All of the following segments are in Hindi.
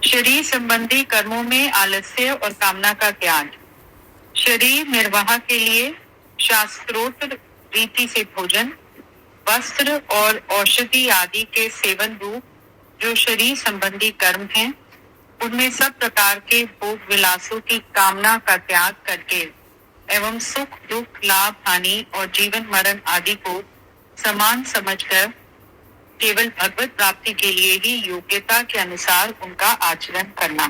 शरीर संबंधी कर्मों में आलस्य और कामना का त्याग। शरीर निर्वाह के लिए शास्त्रोक्त रीति से भोजन, वस्त्र और औषधि आदि के सेवन रूप जो शरीर संबंधी कर्म हैं, उनमें सब प्रकार के भोग विलासों की कामना का त्याग करके एवं सुख दुख लाभ हानि और जीवन मरण आदि को समान समझकर केवल भगवत प्राप्ति के लिए ही योग्यता के अनुसार उनका आचरण करना।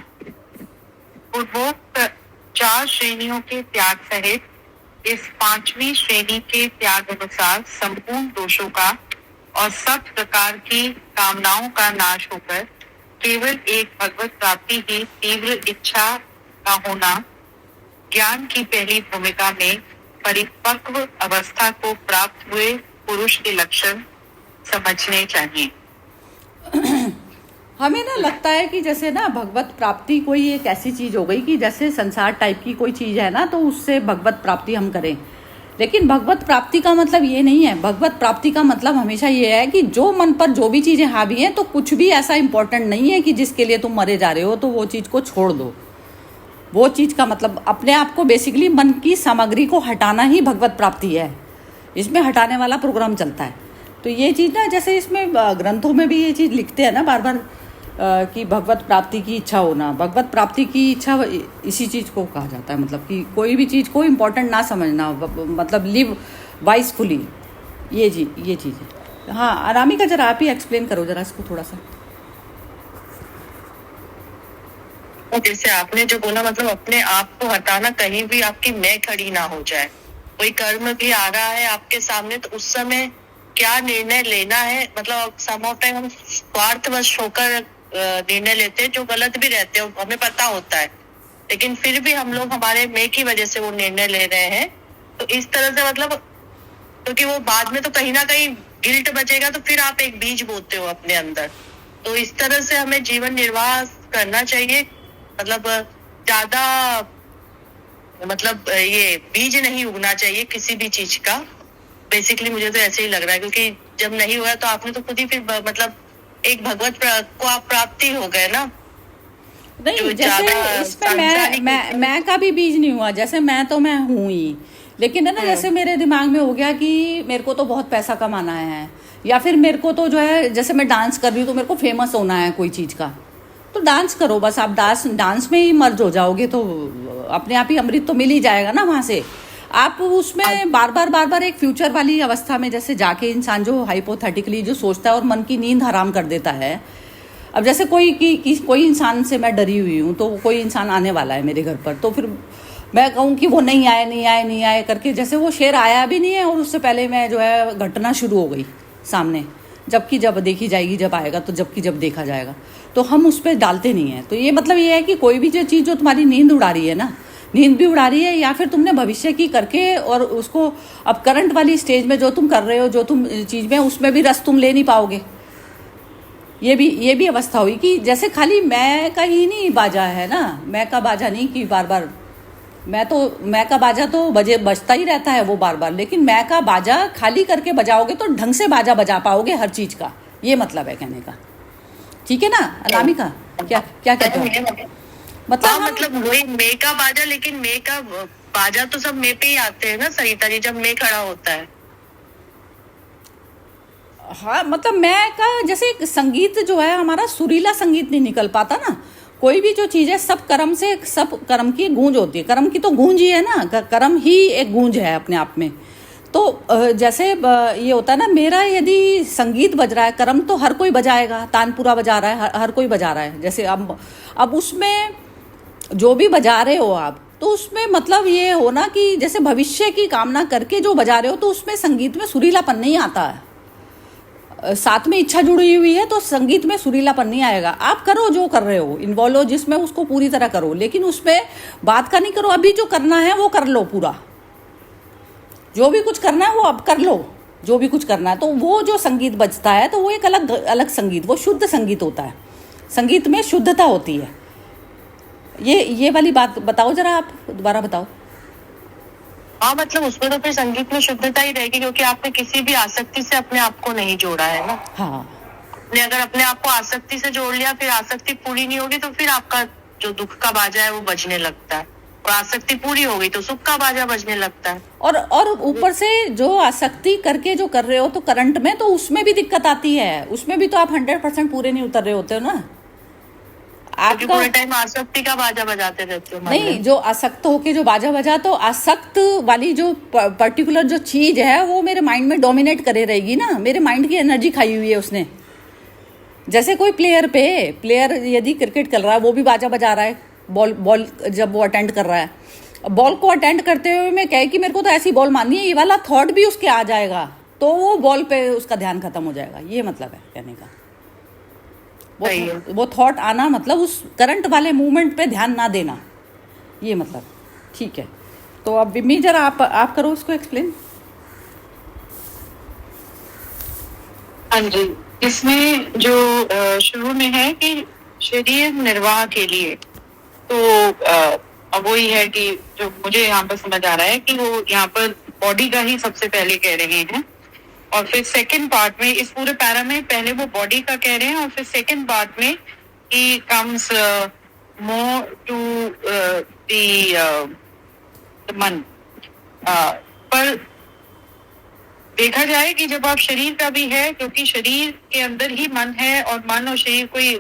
पूर्वोक्त 4 श्रेणियों के त्याग सहित इस 5वीं श्रेणी के त्याग अनुसार संपूर्ण दोषों का और सब प्रकार की कामनाओं का नाश होकर केवल एक भगवत प्राप्ति ही तीव्र इच्छा का होना ज्ञान की पहली भूमिका में परिपक्व अवस्था को प्राप्त हुए पुरुष के लक्षण समझने चाहिए। हमें ना लगता है कि जैसे ना भगवत प्राप्ति कोई एक ऐसी चीज हो गई कि जैसे संसार टाइप की कोई चीज है ना, तो उससे भगवत प्राप्ति हम करें। लेकिन भगवत प्राप्ति का मतलब ये नहीं है। भगवत प्राप्ति का मतलब हमेशा ये है कि जो मन पर जो भी चीजें हावी हैं, तो कुछ भी ऐसा इंपॉर्टेंट नहीं है कि जिसके लिए तुम मरे जा रहे हो तो वो चीज को छोड़ दो। वो चीज का मतलब अपने आप को बेसिकली मन की सामग्री को हटाना ही भगवत प्राप्ति है। इसमें हटाने वाला प्रोग्राम चलता है। तो ये चीज ना, जैसे इसमें ग्रंथों में भी ये चीज लिखते हैं ना बार बार कि भगवत प्राप्ति की इच्छा होना। भगवत प्राप्ति की इच्छा इसी चीज को कहा जाता है, मतलब कि कोई भी चीज को इम्पोर्टेंट ना समझना, मतलब लिव वाइसफुली। ये चीज है। हाँ अनामिका, जरा आप ही एक्सप्लेन करो जरा इसको थोड़ा सा। जैसे आपने जो बोला, मतलब अपने आप को हटाना, कहीं भी आपकी मैं खड़ी ना हो जाए। कोई कर्म भी आ रहा है आपके सामने, तो उस समय क्या निर्णय लेना है। मतलब सम ऑफ टाइम हम स्वार्थवश होकर निर्णय लेते हैं जो गलत भी रहते हैं, हमें पता होता है, लेकिन फिर भी हम लोग हमारे मैं की वजह से वो निर्णय ले रहे हैं। तो इस तरह से मतलब, क्योंकि वो बाद में तो कहीं ना कहीं गिल्ट बचेगा, तो फिर आप एक बीज बोते हो अपने अंदर। तो इस तरह से हमें जीवन निर्वाह करना चाहिए। मतलब ज्यादा मतलब ये बीज नहीं उगना चाहिए किसी भी चीज का। बेसिकली मुझे तो ऐसे ही लग रहा है, क्योंकि जब नहीं हुआ तो आपने तो खुद ही फिर मतलब एक भगवत को आप प्राप्ति हो गए ना। नहीं, जैसे इसमें मैं का भी बीज नहीं हुआ। जैसे मैं तो मैं हूँ ही, लेकिन है ना, जैसे मेरे दिमाग में हो गया कि मेरे को तो बहुत पैसा कमाना है, या फिर मेरे को तो जो है, जैसे मैं डांस कर रही हूँ तो मेरे को फेमस होना है कोई चीज का, तो डांस करो बस। आप डांस में ही मर्ज हो जाओगे तो अपने आप ही अमृत तो मिल ही जाएगा ना वहां से। आप उसमें बार बार एक फ्यूचर वाली अवस्था में जैसे जाके इंसान जो हाइपोथेटिकली जो सोचता है और मन की नींद हराम कर देता है। अब जैसे कोई इंसान से मैं डरी हुई हूँ, तो कोई इंसान आने वाला है मेरे घर पर, तो फिर मैं कहूँ कि वो नहीं आए करके, जैसे वो शेर आया भी नहीं है और उससे पहले मैं जो है घटना शुरू हो गई सामने। जबकि जब देखी जाएगी, जब आएगा तो जब देखा जाएगा, तो हम उस पर डालते नहीं है। तो ये मतलब ये है कि कोई भी जो चीज़ जो तुम्हारी नींद उड़ा रही है ना, नींद भी उड़ा रही है, या फिर तुमने भविष्य की करके और उसको अब करंट वाली स्टेज में जो तुम कर रहे हो, जो तुम चीज़ में, उसमें भी रस तुम ले नहीं पाओगे। ये भी अवस्था हुई कि जैसे खाली मैं का ही नहीं बाजा है ना, मैं का बाजा नहीं कि बार बार मैं का बाजा तो बजता ही रहता है वो बार, लेकिन मैं का बाजा खाली करके बजाओगे तो ढंग से बाजा बजा पाओगे हर चीज का। ये मतलब है कहने का। ठीक है ना अनामिका, क्या कहते हो? मतलब वही मैं का बाजा, लेकिन मैं का बाजा तो सब मैं पे ही आते हैं ना सरिता जी, जब मैं खड़ा होता है। हाँ मतलब मैं का जैसे संगीत जो है हमारा सुरीला संगीत नहीं निकल पाता ना। कोई भी जो चीज है सब कर्म की गूंज होती है। कर्म की तो गूंज ही है ना, कर्म ही एक गूंज है अपने आप में। तो जैसे ये होता है ना, मेरा यदि संगीत बज रहा है, कर्म तो हर कोई बजाएगा, तानपुरा बजा रहा है, हर कोई बजा रहा है। जैसे अब उसमें जो भी बजा रहे हो आप, तो उसमें मतलब ये हो ना कि जैसे भविष्य की कामना करके जो बजा रहे हो, तो उसमें संगीत में सुरीलापन नहीं आता है। साथ में इच्छा जुड़ी हुई है तो संगीत में सुरीलापन नहीं आएगा। आप करो जो कर रहे हो, इन्वॉल्व हो जिसमें, उसको पूरी तरह करो, लेकिन उसमें बात का नहीं करो। अभी जो करना है वो कर लो पूरा, जो भी कुछ करना है वो अब कर लो, जो भी कुछ करना है। तो वो जो संगीत बजता है तो वो एक अलग संगीत, वो शुद्ध संगीत होता है। संगीत में शुद्धता होती है। ये वाली बात बताओ जरा, आप दोबारा बताओ। हाँ मतलब उसमें तो फिर संगीत में शुद्धता ही रहेगी, क्योंकि आपने किसी भी आसक्ति से अपने आप को नहीं जोड़ा है ना। हाँ ने अगर अपने आप को आसक्ति से जोड़ लिया, फिर आसक्ति पूरी नहीं होगी तो फिर आपका जो दुख का बाजा है वो बजने लगता है, और आसक्ति पूरी हो गई तो सुख का बाजा बजने लगता है। और ऊपर से जो आसक्ति करके जो कर रहे हो तो करंट में, तो उसमें भी दिक्कत आती है, उसमें भी तो आप 100% पूरे नहीं उतर रहे होते हो ना। आपका पूरे टाइम आसक्ति का बाजा बजाते रहते हो। नहीं, जो आसक्त होके जो बाजा बजा, तो आसक्त वाली जो पर्टिकुलर जो चीज है वो मेरे माइंड में डोमिनेट करे रहेगी ना। मेरे माइंड की एनर्जी खाई हुई है उसने। जैसे कोई प्लेयर यदि क्रिकेट खेल रहा है, वो भी बाजा बजा रहा है, बॉल जब वो अटेंड कर रहा है, बॉल को अटेंड करते हुए मैं कहे कि मेरे को तो ऐसी बॉल मारनी है, ये वाला थॉट भी उसके आ जाएगा, तो वो बॉल पे उसका ध्यान खत्म हो जाएगा। ये मतलब है कहने का। वो थॉट आना मतलब उस करंट वाले मूवमेंट पे ध्यान ना देना, ये मतलब। ठीक है, तो अब बिम्मी जरा आप करो उसको एक्सप्लेन। हाँ जी, इसमें जो शुरू में है कि शरीर निर्वाह के लिए, तो अब वही है कि जो मुझे यहाँ पर समझ आ रहा है कि वो यहाँ पर बॉडी का ही सबसे पहले कह रहे हैं, और फिर सेकंड पार्ट में इस पूरे पैरा में पहले वो बॉडी का कह रहे हैं, और फिर सेकंड पार्ट में ही कम्स मोर टू द मन। पर देखा जाए कि जब आप शरीर का भी है, क्योंकि शरीर के अंदर ही मन है, और मन और शरीर कोई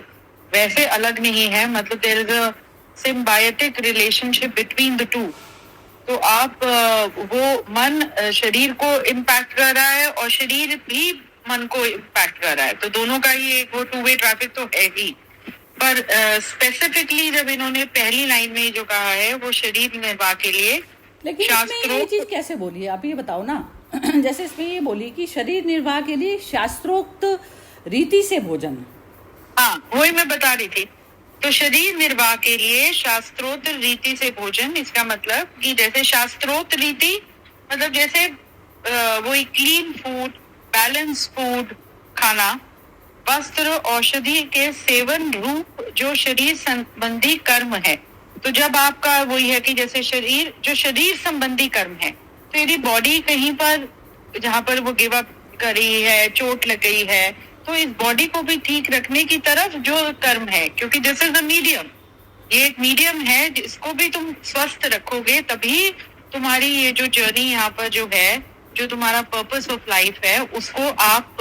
वैसे अलग नहीं है, मतलब there is a symbiotic relationship between the two. तो आप वो मन शरीर को इम्पैक्ट कर रहा है और शरीर भी मन को इम्पैक्ट कर रहा है, तो दोनों का ही एक वो टू वे ट्रैफिक तो है ही। पर स्पेसिफिकली जब इन्होंने पहली लाइन में जो कहा है वो शरीर निर्वाह के लिए, लेकिन इसमें ये चीज कैसे बोली है आप ये बताओ ना। जैसे इसमें ये बोली कि शरीर निर्वाह के लिए शास्त्रोक्त रीति से भोजन। हाँ, वही मैं बता रही थी। तो शरीर निर्वाह के लिए शास्त्रोक्त रीति से भोजन, इसका मतलब कि जैसे शास्त्रोक्त रीति मतलब जैसे वही क्लीन फूड, बैलेंस फूड खाना, वस्त्र, औषधि के सेवन रूप जो शरीर संबंधी कर्म है। तो जब आपका वही है कि जैसे शरीर जो शरीर संबंधी कर्म है, तो यदि बॉडी कहीं पर जहाँ पर वो गिव अप कर रही है, चोट लग गई है, तो इस बॉडी को भी ठीक रखने की तरफ जो कर्म है, क्योंकि दिस इज अ मीडियम, ये एक मीडियम है, जिसको भी तुम स्वस्थ रखोगे तभी तुम्हारी ये जो जर्नी यहाँ पर जो है, जो तुम्हारा पर्पस ऑफ लाइफ है, उसको आप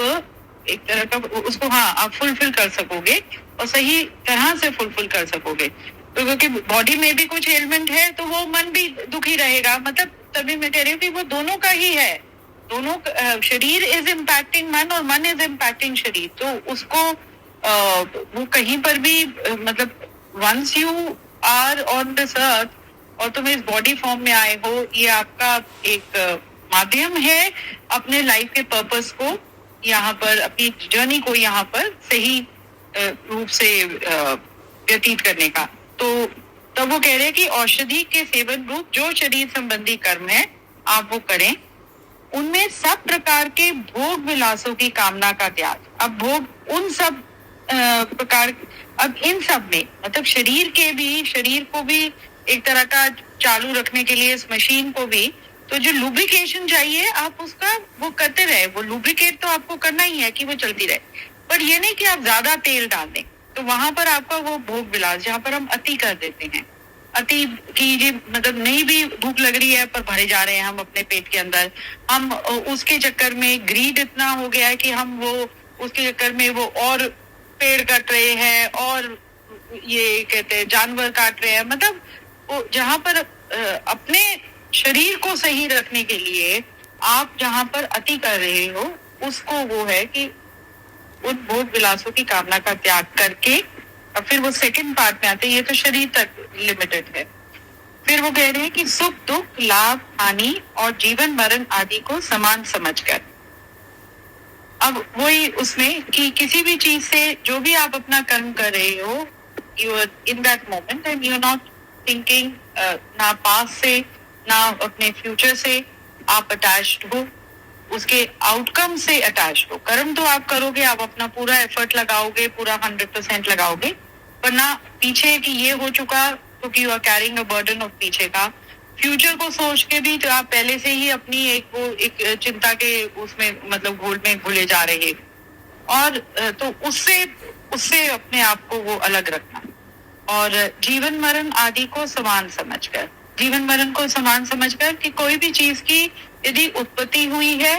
एक तरह का उसको आप फुलफिल कर सकोगे, और सही तरह से फुलफिल कर सकोगे। तो क्योंकि बॉडी में भी कुछ एलिमेंट है तो वो मन भी दुखी रहेगा, मतलब तभी मैं कह रही हूँ कि वो दोनों का ही है, दोनों शरीर इज इम्पैक्टिंग मन और मन इज इम्पैक्टिंग शरीर। तो उसको वो कहीं पर भी मतलब once you are on this earth और तुम इस बॉडी फॉर्म में आए हो, ये आपका एक माध्यम है अपने लाइफ के पर्पस को यहाँ पर, अपनी जर्नी को यहाँ पर सही रूप से व्यतीत करने का। तो तब वो कह रहे हैं कि औषधि के सेवन रूप जो शरीर संबंधी कर्म है आप वो करें, उनमें सब प्रकार के भोग विलासों की कामना का त्याग। अब भोग उन सब प्रकार, अब इन सब में मतलब शरीर को भी एक तरह का चालू रखने के लिए, इस मशीन को भी, तो जो लुब्रिकेशन चाहिए आप उसका वो करते रहे, वो लुब्रिकेट तो आपको करना ही है कि वो चलती रहे, पर ये नहीं कि आप ज्यादा तेल डाल दें, तो वहां पर आपका वो भोग विलास जहाँ पर हम अति कर देते हैं, अति की जी मतलब नहीं भी भूख लग रही है पर भरे जा रहे हैं हम अपने पेट के अंदर, हम उसके चक्कर में ग्रीड इतना हो गया है कि हम वो उसके चक्कर में वो और पेड़ काट रहे हैं और ये कहते हैं जानवर काट रहे हैं, मतलब वो जहाँ पर अपने शरीर को सही रखने के लिए आप जहाँ पर अति कर रहे हो, उसको वो है कि उन भोग विलासों की कामना का त्याग करके, और फिर वो सेकंड पार्ट में आते हैं, ये तो शरीर तक लिमिटेड है, फिर वो कह रहे हैं कि सुख दुख लाभ हानि और जीवन मरण आदि को समान समझकर। अब वही उसमें कि किसी भी चीज से जो भी आप अपना कर्म कर रहे हो, you are in that moment and you are not thinking ना पास्ट से ना अपने फ्यूचर से आप अटैच्ड हो, उसके आउटकम से अटैच हो। कर्म तो आप करोगे, आप अपना पूरा एफर्ट लगाओगे, पूरा 100% लगाओगे, पर ना पीछे कि ये हो चुका क्योंकि you are carrying a burden of पीछे का, फ्यूचर को सोच के भी तो आप पहले से ही अपनी एक चिंता के उसमें मतलब घोल में घुले जा रहे। और तो उससे उससे अपने आप को वो अलग रखना, और जीवन मरण आदि को समान समझकर, जीवन मरण को समान समझकर कि कोई भी चीज की यदि उत्पत्ति हुई है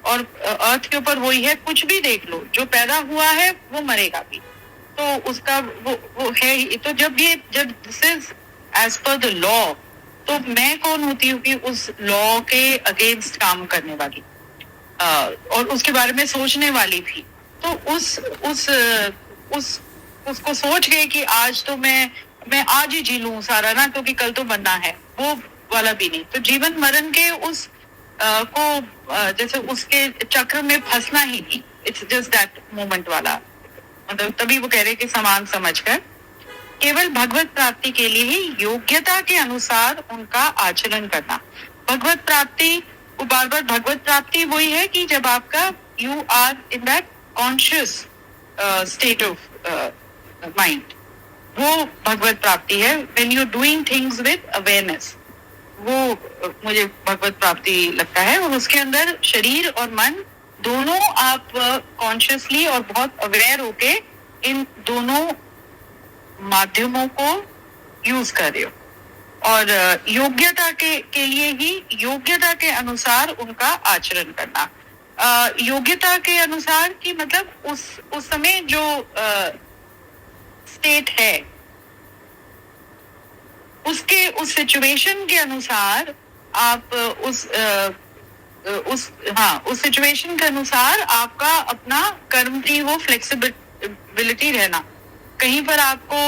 और अर्थ के ऊपर वही है, कुछ भी देख लो, जो पैदा हुआ है वो मरेगा भी, तो उसका वो है ही। तो जब this is as per the law, तो मैं कौन होती हूँ कि उस लॉ के अगेंस्ट काम करने वाली और उसके बारे में सोचने वाली भी। तो उसको सोच गए कि आज तो मैं आज ही जी लूं सारा ना, क्योंकि कल तो बनना है, वो वाला भी नहीं। तो जीवन मरण के उस जैसे उसके चक्र में फंसना ही नहीं, इट्स जस्ट दैट मोमेंट वाला, मतलब तभी वो कह रहे कि समान समझकर केवल भगवत प्राप्ति के लिए ही योग्यता के अनुसार उनका आचरण करना। भगवत प्राप्ति, वो बार बार भगवत प्राप्ति वही है कि जब आपका you are in that conscious state of mind, वो भगवत प्राप्ति है। When you doing things with awareness, वो मुझे भगवत प्राप्ति लगता है। और उसके अंदर शरीर और मन दोनों आप कॉन्शियसली और बहुत अवेयर होके इन दोनों माध्यमों को यूज कर रहे हो, और योग्यता के लिए ही योग्यता के अनुसार उनका आचरण करना। योग्यता के अनुसार की मतलब उस समय जो स्टेट है उसके उस सिचुएशन के अनुसार आप उस सिचुएशन के अनुसार आपका अपना कर्म की वो फ्लेक्सिबिलिटी रहना। कहीं पर आपको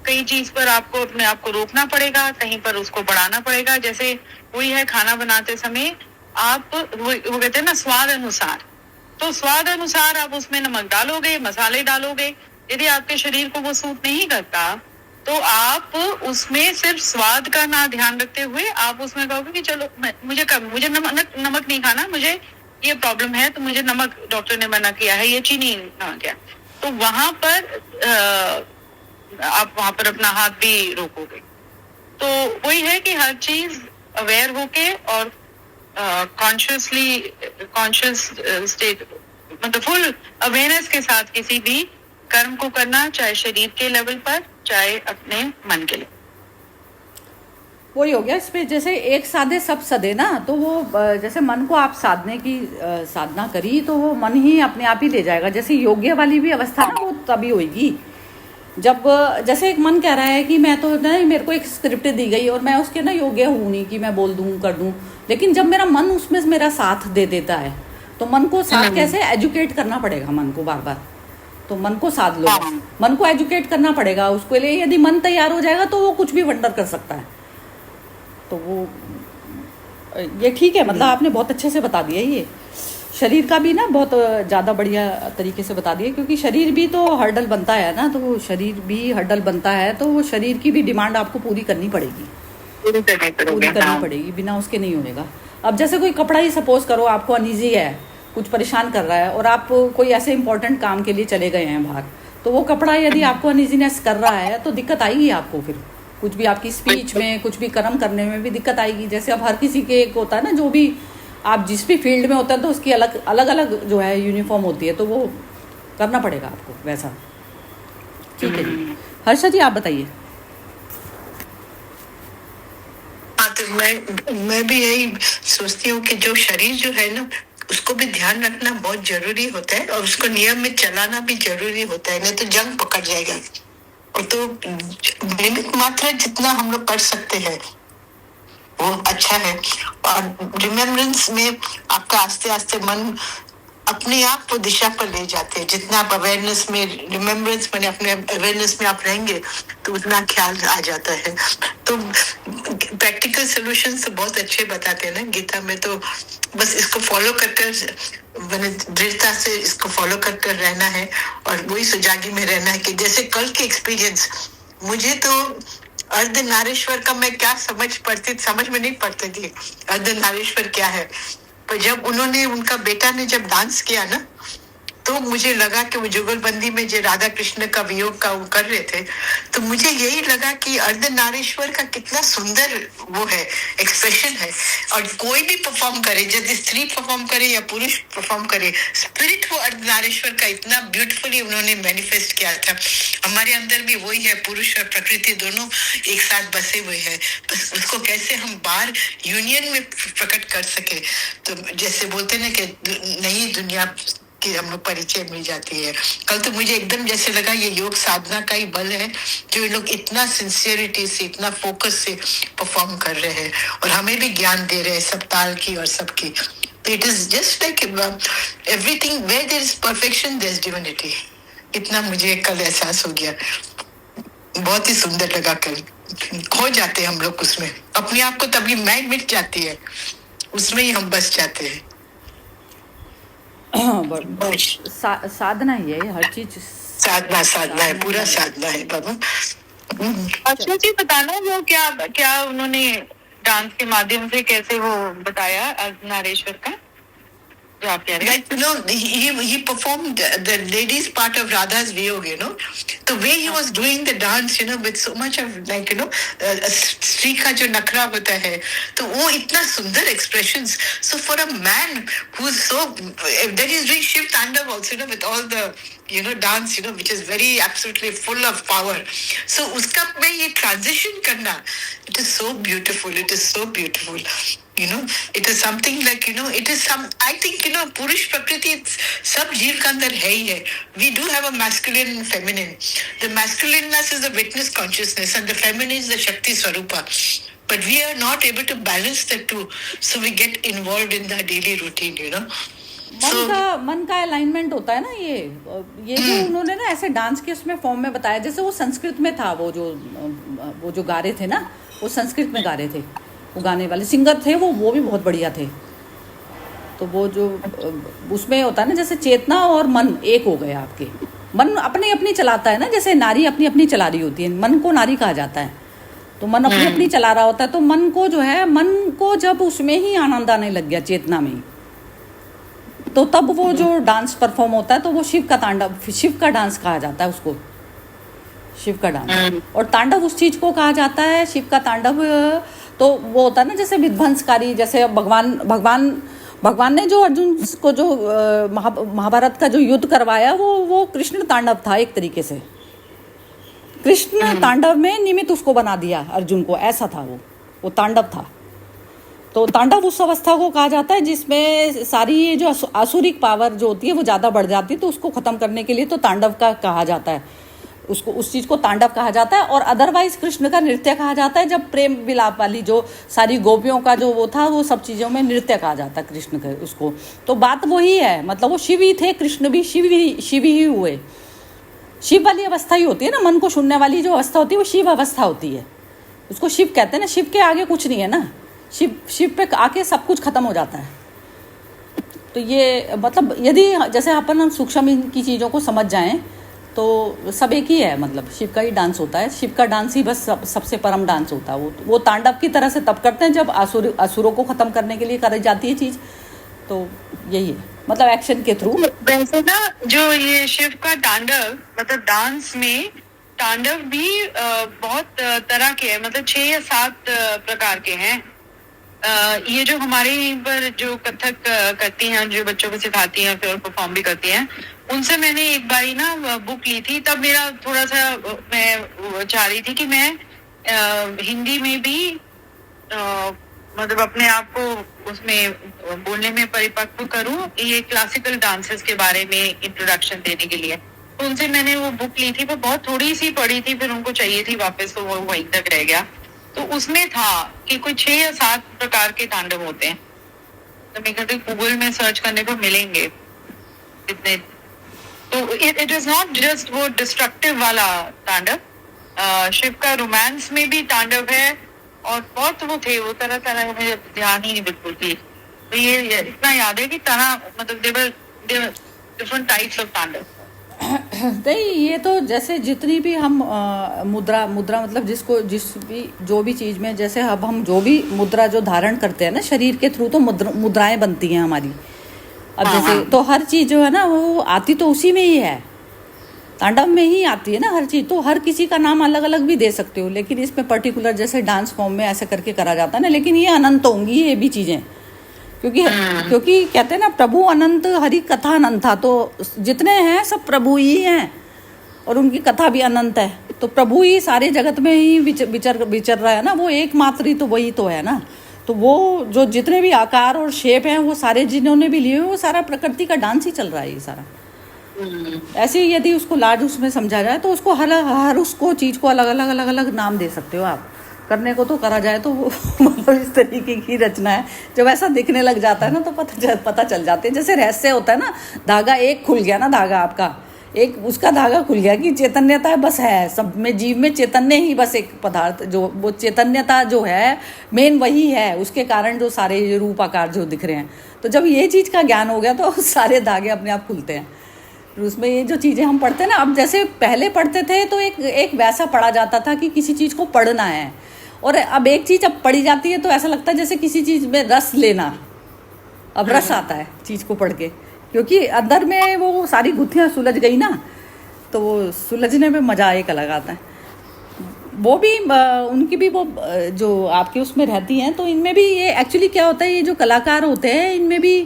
कई चीज पर आपको अपने आप को रोकना पड़ेगा, कहीं पर उसको बढ़ाना पड़ेगा। जैसे वही है खाना बनाते समय आप वो कहते हैं ना स्वाद अनुसार, तो स्वाद अनुसार आप उसमें नमक डालोगे, मसाले डालोगे। यदि आपके शरीर को वो सूट नहीं करता तो आप उसमें सिर्फ स्वाद का ना ध्यान रखते हुए आप उसमें कहोगे कि चलो मुझे नमक नहीं खाना, मुझे ये प्रॉब्लम है तो मुझे नमक डॉक्टर ने मना किया है, ये चीनी नमक है, तो वहां पर आप वहां पर अपना हाथ भी रोकोगे। तो वही है कि हर चीज अवेयर होके और कॉन्शियस स्टेट, मतलब फुल अवेयरनेस के साथ किसी भी कर्म को करना, चाहे शरीर के लेवल पर चाहे अपने मन के लिए। वही हो गया इसमें, जैसे एक साधे सब सदे ना, तो वो जैसे मन को आप साधने की साधना करी तो वो मन ही अपने आप ही ले जाएगा। जैसे योग्य वाली भी अवस्था ना वो तभी होगी जब जैसे एक मन कह रहा है कि मैं तो ना, मेरे को एक स्क्रिप्ट दी गई और मैं उसके ना योग्य हूँ नहीं कि मैं बोल दूँ कर दूँ, लेकिन जब मेरा मन उसमें मेरा साथ दे देता है तो मन को साथ कैसे एजुकेट करना पड़ेगा, मन को बार बार, तो मन को साध लो, मन को एजुकेट करना पड़ेगा। उसके लिए यदि मन तैयार हो जाएगा तो वो कुछ भी वंडर कर सकता है। तो वो ये ठीक है, मतलब आपने बहुत अच्छे से बता दिया ये शरीर का भी ना, बहुत ज़्यादा बढ़िया तरीके से बता दिया, क्योंकि शरीर भी तो हर्डल बनता है ना, तो वो शरीर भी हर्डल बनता है तो वो शरीर की भी डिमांड आपको पूरी करनी पड़ेगी, पूरी करनी पड़ेगी, बिना उसके नहीं होगा। अब जैसे कोई कपड़ा ही सपोज करो आपको अनईजी है, कुछ परेशान कर रहा है और आप कोई ऐसे इंपॉर्टेंट काम के लिए चले गए हैं बाहर, तो वो कपड़ा यदि आपको अनईजीनेस कर रहा है तो दिक्कत आएगी आपको, फिर कुछ भी आपकी स्पीच में, कुछ भी कर्म करने में भी दिक्कत आएगी। जैसे अब हर किसी के एक होता है ना, जो भी आप जिस भी फील्ड में होता है तो उसकी अलग अलग जो है यूनिफॉर्म होती है, तो वो करना पड़ेगा आपको वैसा। ठीक है जी, हर्षा जी आप बताइए। तो मैं भी यही सोचती हूँ कि जो शरीर जो है ना, उसको भी ध्यान रखना बहुत जरूरी होता है और उसको नियम में चलाना भी जरूरी होता है, नहीं तो जंग पकड़ जाएगा। और तो निमित मात्रा जितना हम लोग कर सकते हैं वो अच्छा है। और रिमेम्बरेंस में आपका आस्ते आस्ते मन अपने आप को दिशा पर ले जाते हैं। जितना आप अवेयरनेस में, रिमेम्बरेंस में, अपने अवेयरनेस में आप रहेंगे तो उतना ख्याल आ जाता है। तो प्रैक्टिकल सॉल्यूशंस तो बहुत अच्छे बताते हैं ना गीता में, तो बस इसको फॉलो कर मैंने दृढ़ता से इसको फॉलो कर रहना है और वही सुजागी में रहना है। कि जैसे कल के एक्सपीरियंस, मुझे तो अर्धनारीश्वर का मैं क्या समझ में नहीं पड़ती थी अर्धनारीश्वर क्या है, पर जब उन्होंने, उनका बेटा ने जब डांस किया ना, तो मुझे लगा कि वो जुगलबंदी में जो राधा कृष्ण का वियोग का वो कर रहे थे, तो मुझे यही लगा कि अर्धनारीश्वर का कितना सुंदर वो है, एक्सप्रेशन है। और कोई भी परफॉर्म करे, यदि स्त्री परफॉर्म करे या पुरुष परफॉर्म करे, स्पिरिट वो अर्धनारीश्वर का इतना ब्यूटीफुली उन्होंने मैनिफेस्ट किया था। हमारे अंदर भी वही है, पुरुष और प्रकृति दोनों एक साथ बसे हुए हैं, बस उसको कैसे हम बाहर यूनियन में प्रकट कर सके। तो जैसे बोलते ना कि नई दुनिया की हम लोग परिचय मिल जाती है। कल तो मुझे एकदम जैसे लगा ये योग साधना का ही बल है, जो ये लोग इतना सिंसियरिटी से, इतना फोकस से परफॉर्म कर रहे हैं और हमें भी ज्ञान दे रहे हैं सब ताल की और सबकी। It is just like everything where there is perfection there is divinity. इतना मुझे कल एहसास हो गया, बहुत ही सुंदर लगा कल। खो जाते हैं हम लोग उसमें, अपने आप को तभी मैं मिट जाती है, उसमें ही हम बस जाते हैं। साधना ही है हर चीज, साधना है, पूरा साधना है बाबा। अच्छा जी, बताना वो क्या क्या उन्होंने डांस के माध्यम से कैसे वो बताया अर्धनारीश्वर का, जो आप कह रहे हैं? Like, you know, he performed the ladies part of Radha's Viyog, you know. The way he was doing the dance, you know, with so much of like, you know, स्त्री का जो नखरा होता है, तो वो इतना सुंदर expressions. So for a man who's so, that is doing Shiv Tandav also, you know, with all the, you know, dance, you know, which is very absolutely full of power. So उसका में ये transition करना, it is so beautiful. It is so beautiful. You know, it is something like, you know, it is some, I think, you know, पुरुष प्रकृति सब जीव के अंदर है ही है. We do have a masculine and feminine. The masculineness is the witness consciousness and the feminine is the Shakti Swarupa. But we are not able to balance the two. So we get involved in the daily routine, you know. मन का अलाइनमेंट होता है ना, ये जो उन्होंने ना ऐसे डांस के उसमें फॉर्म में बताया, जैसे वो संस्कृत में था, वो जो गा रहे थे ना, वो संस्कृत में गा रहे थे, वो गाने वाले सिंगर थे, वो भी बहुत बढ़िया थे। तो वो जो उसमें होता है ना, जैसे चेतना और मन एक हो गए आपके, मन अपनी अपनी चलाता है ना, जैसे नारी अपनी अपनी चला रही होती है, मन को नारी कहा जाता है, तो मन अपनी अपनी चला रहा होता है। तो मन को जो है, मन को जब उसमें ही आनंद आने लग गया, चेतना में, तो तब वो जो डांस परफॉर्म होता है, तो वो शिव का तांडव, शिव का डांस कहा जाता है उसको, शिव का डांस। और तांडव उस चीज को कहा जाता है, शिव का तांडव। तो वो होता है ना, जैसे विध्वंसकारी, जैसे भगवान ने जो अर्जुन को जो महाभारत का जो युद्ध करवाया, वो कृष्ण तांडव था एक तरीके से। कृष्ण तांडव में निमित्त उसको बना दिया अर्जुन को, ऐसा था वो तांडव था। तो तांडव उस अवस्था को कहा जाता है जिसमें सारी ये जो आसुरिक पावर जो होती है वो ज़्यादा बढ़ जाती है, तो उसको ख़त्म करने के लिए तो तांडव का कहा जाता है, उसको, उस चीज़ को तांडव कहा जाता है। और अदरवाइज कृष्ण का नृत्य कहा जाता है, जब प्रेम विलाप वाली जो सारी गोपियों का जो वो था, वो सब चीज़ों में नृत्य कहा जाता है कृष्ण का उसको। तो बात वही है, मतलब वो शिव ही थे, कृष्ण भी शिव ही हुए। शिव वाली अवस्था ही होती है ना, मन को सुनने वाली जो अवस्था होती है वो शिव अवस्था होती है, उसको शिव कहते हैं ना। शिव के आगे कुछ नहीं है ना, शिव पे आके सब कुछ खत्म हो जाता है। तो ये मतलब यदि जैसे अपन सूक्ष्म की चीज़ों को समझ जाएं तो सब एक ही है, मतलब शिव का ही डांस होता है, शिव का डांस ही बस सबसे परम डांस होता है। वो तांडव की तरह से तब करते हैं जब असुरों को ख़त्म करने के लिए करी जाती है चीज़। तो यही है, मतलब एक्शन के थ्रू। वैसे ना जो ये शिव का तांडव, मतलब डांस में तांडव भी बहुत तरह के हैं, मतलब 6 या 7 प्रकार के हैं। ये जो हमारे यहीं पर जो कथक करती हैं, जो बच्चों को सिखाती हैं, फिर परफॉर्म भी करती हैं, उनसे मैंने एक बारी ना बुक ली थी। तब मेरा थोड़ा सा, मैं चाह रही थी कि मैं हिंदी में भी मतलब अपने आप को उसमें बोलने में परिपक्व करूं, ये क्लासिकल डांसेस के बारे में इंट्रोडक्शन देने के लिए। तो उनसे मैंने वो बुक ली थी, वो बहुत थोड़ी सी पढ़ी थी, फिर उनको चाहिए थी वापस, तो वो वहीं तक रह गया। तो उसमें था कि कोई 6 या 7 प्रकार के तांडव होते हैं। तो मैं कहती गूगल में सर्च करने को मिलेंगे इतने। तो इट इज नॉट जस्ट वो डिस्ट्रक्टिव वाला तांडव, शिव का रोमांस में भी तांडव है, और बहुत वो थे, वो तरह तरह, मुझे ध्यान ही नहीं बिल्कुल थी। तो ये इतना याद है कि तरह, मतलब डिफरेंट टाइप्स ऑफ तांडव। नहीं, ये तो जैसे जितनी भी हम मुद्रा मतलब जो भी चीज़ में, जैसे अब हम जो भी मुद्रा जो धारण करते हैं ना शरीर के थ्रू, तो मुद्राएं बनती हैं हमारी। अब जैसे तो हर चीज जो है ना वो आती तो उसी में ही है, तांडव में ही आती है ना हर चीज। तो हर किसी का नाम अलग अलग भी दे सकते हो, लेकिन इसमें पर्टिकुलर जैसे डांस फॉर्म में ऐसे करके करा जाता है ना। लेकिन ये अनंत होंगी ये भी चीजें, क्योंकि क्योंकि कहते हैं ना प्रभु अनंत हरि कथा अनंत था, तो जितने हैं सब प्रभु ही हैं और उनकी कथा भी अनंत है। तो प्रभु ही सारे जगत में ही विचर रहा है ना, वो एकमात्र ही तो वही तो है ना। तो वो जो जितने भी आकार और शेप हैं वो सारे जिन्होंने भी लिए वो सारा प्रकृति का डांस ही चल रहा है ये सारा। ऐसे ही यदि उसको लाड उसमें समझा जाए तो उसको हर उसको चीज को अलग अलग अलग अलग नाम दे सकते हो आप। करने को तो करा जाए तो वो मतलब इस तरीके की रचना है। जब ऐसा दिखने लग जाता है ना तो पता चल जाते हैं। जैसे रहस्य होता है ना, धागा एक खुल गया ना, धागा आपका एक उसका धागा खुल गया कि चैतन्यता बस है सब में, जीव में चैतन्य ही बस एक पदार्थ, जो वो चैतन्यता जो है मेन वही है, उसके कारण जो सारे रूप आकार जो दिख रहे हैं। तो जब ये चीज का ज्ञान हो गया तो सारे धागे अपने आप खुलते हैं। उसमें ये जो चीजें हम पढ़ते हैं ना, अब जैसे पहले पढ़ते थे तो एक वैसा पढ़ा जाता था कि किसी चीज को पढ़ना है, और अब एक चीज अब पढ़ी जाती है तो ऐसा लगता है जैसे किसी चीज में रस लेना। अब रस आता है चीज को पढ़ के, क्योंकि अंदर में वो सारी गुत्थियां सुलझ गई ना, तो वो सुलझने में मजा एक अलग आता है। वो भी उनकी भी वो जो आपके उसमें रहती हैं, तो इनमें भी ये एक्चुअली क्या होता है, ये जो कलाकार होते हैं इनमें भी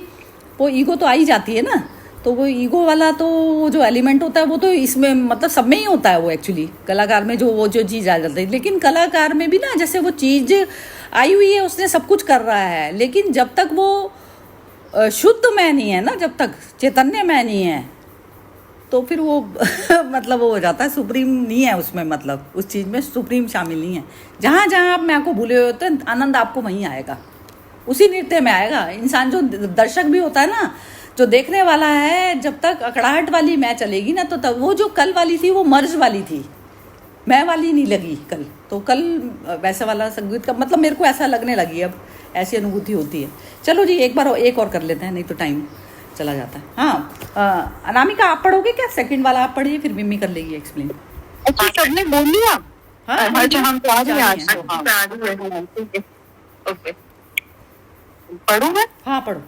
वो ईगो तो आ ही जाती है ना। तो वो ईगो वाला तो जो एलिमेंट होता है वो तो इसमें मतलब सब में ही होता है वो एक्चुअली कलाकार में, जो चीज़ आ जाती है। लेकिन कलाकार में भी ना जैसे वो चीज़ आई हुई है, उसने सब कुछ कर रहा है, लेकिन जब तक वो शुद्ध में नहीं है ना, जब तक चैतन्य में नहीं है, तो फिर वो मतलब वो हो जाता है सुप्रीम नहीं है उसमें, मतलब उस चीज़ में सुप्रीम शामिल नहीं है। जहाँ जहाँ आप मैं को भूले हुए होते हैं, आनंद आपको वहीं आएगा, उसी नृत्य में आएगा। इंसान जो दर्शक भी होता है ना, जो देखने वाला है, जब तक अकड़ाहट वाली मैं चलेगी ना, तो तब वो जो कल वाली थी वो मर्ज वाली थी, मैं वाली नहीं लगी कल। तो कल वैसे वाला संगीत का मतलब मेरे को ऐसा लगने लगी, अब ऐसी अनुभूति होती है। चलो जी एक बार एक और कर लेते हैं, नहीं तो टाइम चला जाता है। हाँ अनामिका आप पढ़ोगे क्या? सेकंड वाला आप पढ़िए, फिर मिम्मी कर लेगी एक्सप्लेन। अच्छा सबने बोल लिया? हाँ अच्छा हम तो आज ओके पढ़ूँ मैं? हाँ पढ़ो।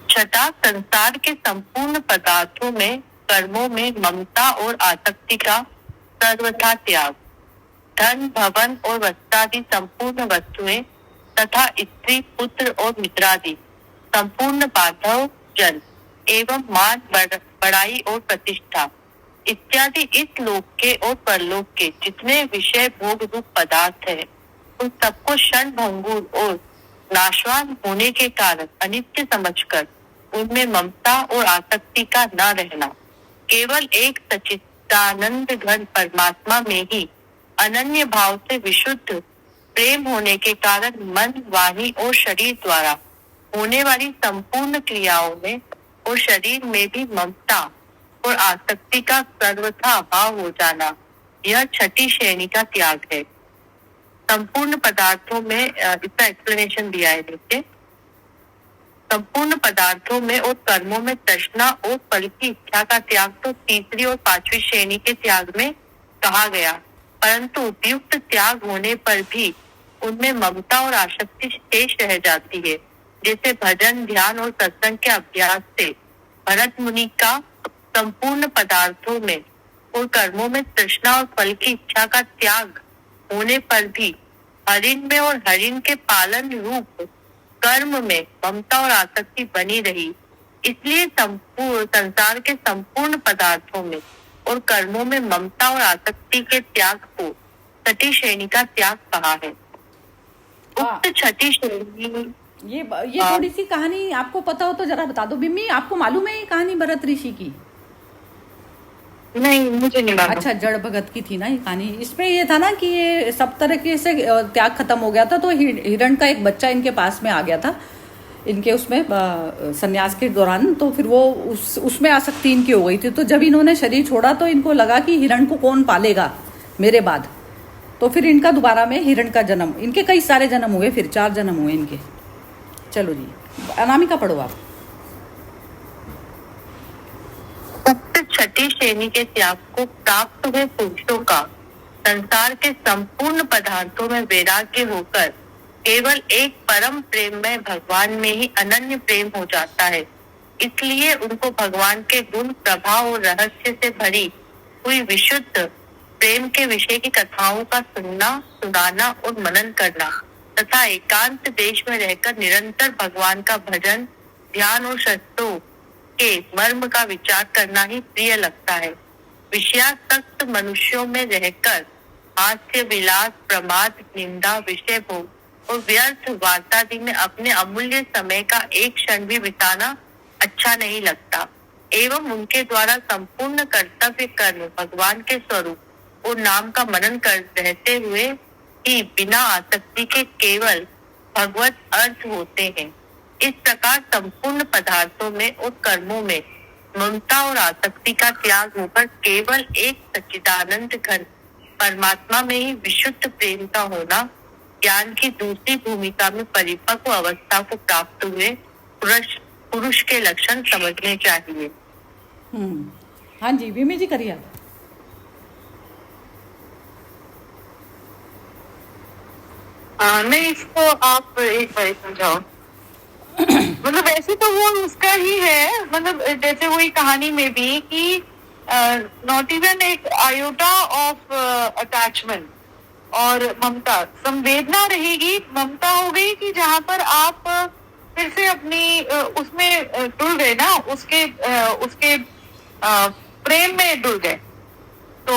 छठा, संसार के संपूर्ण पदार्थों में कर्मों में ममता और आसक्ति का सर्वथा त्याग। धन भवन और वस्त्रादि संपूर्ण वस्तुएं तथा स्त्री पुत्र और मित्रादि संपूर्ण बांधव जन एवं मान बड़ाई और प्रतिष्ठा इत्यादि इस लोक के और परलोक के जितने विषय भोग रूप पदार्थ है, उन सबको क्षण भंगुर और नाशवान होने के कारण अनित्य समझकर उनमें ममता और आसक्ति का न रहना, केवल एक सच्चिदानंद घन परमात्मा में ही अनन्य भाव से विशुद्ध प्रेम होने के कारण मन, वाणी और शरीर द्वारा होने वाली संपूर्ण क्रियाओं में और शरीर में भी ममता और आसक्ति का सर्वथा अभाव हो जाना, यह छठी श्रेणी का त्याग है। संपूर्ण पदार्थों में इसका एक्सप्लेनेशन दिया है नीचे। संपूर्ण पदार्थों में और कर्मों में तृष्णा और फल की इच्छा का त्याग तो तीसरी और पांचवी श्रेणी के त्याग में कहा गया, परंतु उपयुक्त त्याग होने पर भी उनमें ममता और आसक्ति शेष रह जाती है। जैसे भजन, ध्यान और सत्संग के अभ्यास से भरत मुनि का संपूर्ण पदार्थों में और कर्मों में तृष्णा और फल की इच्छा का त्याग होने पर भी हरिण में और हरिण के पालन रूप कर्म में ममता और आसक्ति बनी रही। इसलिए संसार के संपूर्ण पदार्थों में और कर्मों में ममता और आसक्ति के त्याग को छठी श्रेणी का त्याग कहा है। उक्त छठी श्रेणी ये थोड़ी सी कहानी आपको पता हो तो जरा बता दो। बिम्मी आपको मालूम है ये कहानी भरत ऋषि की? नहीं मुझे नहीं मालूम। अच्छा जड़ भगत की थी ना ये कहानी। इसमें ये था ना कि ये सब तरीके से त्याग खत्म हो गया था, तो हिरण का एक बच्चा इनके पास में आ गया था इनके उसमें सन्यास के दौरान। तो फिर वो उसमें आसक्ति इनकी हो गई थी। तो जब इन्होंने शरीर छोड़ा तो इनको लगा कि हिरण को कौन पालेगा मेरे बाद। तो फिर इनका दोबारा में हिरण का जन्म, इनके कई सारे जन्म हुए, फिर 4 जन्म हुए इनके। चलो जी अनामिका पढ़ो आप। छठी श्रेणी के त्याग को प्राप्त हुए पुरुषों का संसार के संपूर्ण पदार्थों में वैराग्य होकर केवल एक परम प्रेम में भगवान में ही अनन्य प्रेम हो जाता है। इसलिए उनको भगवान के गुण, प्रभाव और रहस्य से भरी हुई विशुद्ध प्रेम के विषय की कथाओं का सुनना, सुनाना और मनन करना तथा एकांत देश में रहकर निरंतर भगवान का भजन, ध्यान और शस्त्रों के मर्म का विचार करना ही प्रिय लगता है। विषयासक्त मनुष्यों में रहकर हास्य, विलास, प्रमाद, निंदा, विषय भोग और व्यर्थ वार्तादि में अपने अमूल्य समय का एक क्षण भी बिताना अच्छा नहीं लगता एवं उनके द्वारा संपूर्ण कर्तव्य कर्म भगवान के स्वरूप और नाम का मनन कर रहते हुए ही बिना आसक्ति के केवल भगवत अर्थ होते हैं। इस प्रकार संपूर्ण पदार्थों में और कर्मों में ममता और आसक्ति का त्याग होकर केवल एक सच्चिदानंद घन परमात्मा में ही विशुद्ध प्रेम का होना ज्ञान की दूसरी भूमिका में परिपक्व अवस्था को प्राप्त हुए पुरुष के लक्षण समझने चाहिए। हाँ जी, विमी जी करिए। नहीं, इसको आप एक बार समझाओ। मतलब वैसे तो वो उसका ही है, मतलब जैसे वही कहानी में भी कि नॉट इवन एक आयोटा ऑफ अटैचमेंट और ममता, संवेदना रहेगी, ममता हो गई कि जहाँ पर आप फिर से अपनी उसमें डुल गए ना, उसके प्रेम में डुल गए। तो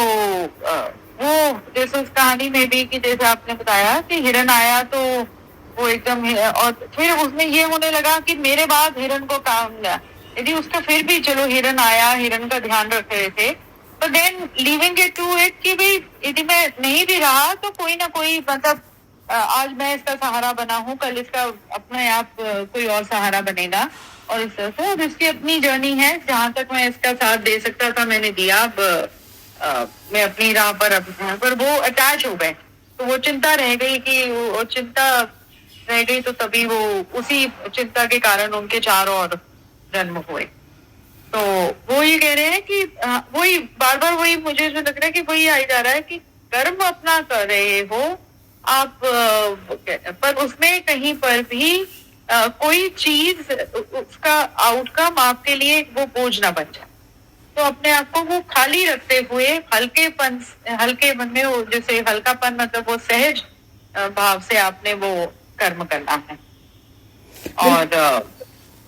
वो जैसे उस कहानी में भी कि जैसे आपने बताया कि हिरन आया तो वो एकदम, और फिर उसमें ये होने लगा कि मेरे बाद हिरन को काम मिला। यदि उसका फिर भी चलो हिरन आया, हिरन का ध्यान रख रहे थे, तो then living it to it कि भाई यदि मैं नहीं भी रहा तो कोई ना कोई, मतलब आज मैं इसका सहारा बना हूँ, कल इसका अपने आप कोई और सहारा बनेगा। और इस तरह से अब इसकी अपनी जर्नी है, जहां तक मैं इसका साथ दे सकता था मैंने दिया। अब मैं अपनी राह पर वो अटैच हो गए, तो वो चिंता रह गई कि वो चिंता रह गई, तो तभी वो उसी चिंता के कारण उनके चारों ओर जन्म हुए। तो वो ये कह रहे हैं कि वही बार बार वही मुझे जो लग रहा है कि वही आई जा रहा है कि कर्म अपना कर रहे हो आप, पर उसमें कहीं पर भी कोई चीज उसका आउटकम आपके लिए वो बोझ ना बन जाए। तो अपने आप को वो खाली रखते हुए हल्के मन में, वो जैसे हल्कापन, मतलब वो सहज भाव से आपने वो कर्म करना है। और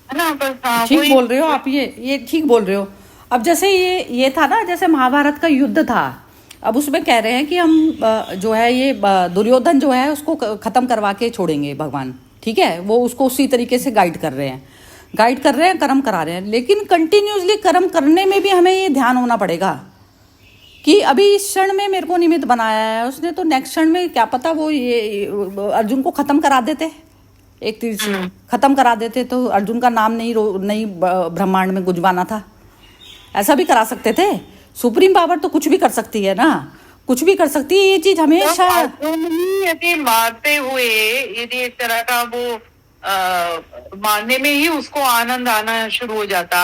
है ना, बस ठीक बोल रहे हो आप, ये ठीक बोल रहे हो। अब जैसे ये था ना, जैसे महाभारत का युद्ध था, अब उसमें कह रहे हैं कि हम जो है ये दुर्योधन जो है उसको खत्म करवा के छोड़ेंगे भगवान, ठीक है। वो उसको उसी तरीके से गाइड कर रहे हैं, कर्म करा रहे हैं। लेकिन कंटिन्यूसली कर्म करने में भी हमें ये ध्यान होना पड़ेगा कि अभी इस क्षण में मेरे को निमित्त बनाया है उसने, तो नेक्स्ट क्षण में क्या पता वो ये अर्जुन को खत्म करा देते, एक तीर से खत्म करा देते, तो अर्जुन का नाम नहीं ब्रह्मांड में गुंजवाना था। ऐसा भी करा सकते थे। सुप्रीम पावर तो कुछ भी कर सकती है ना, कुछ भी कर सकती है। ये चीज हमेशा यदि मारते हुए यदि एक तरह का वो मारने में ही उसको आनंद आना शुरू हो जाता,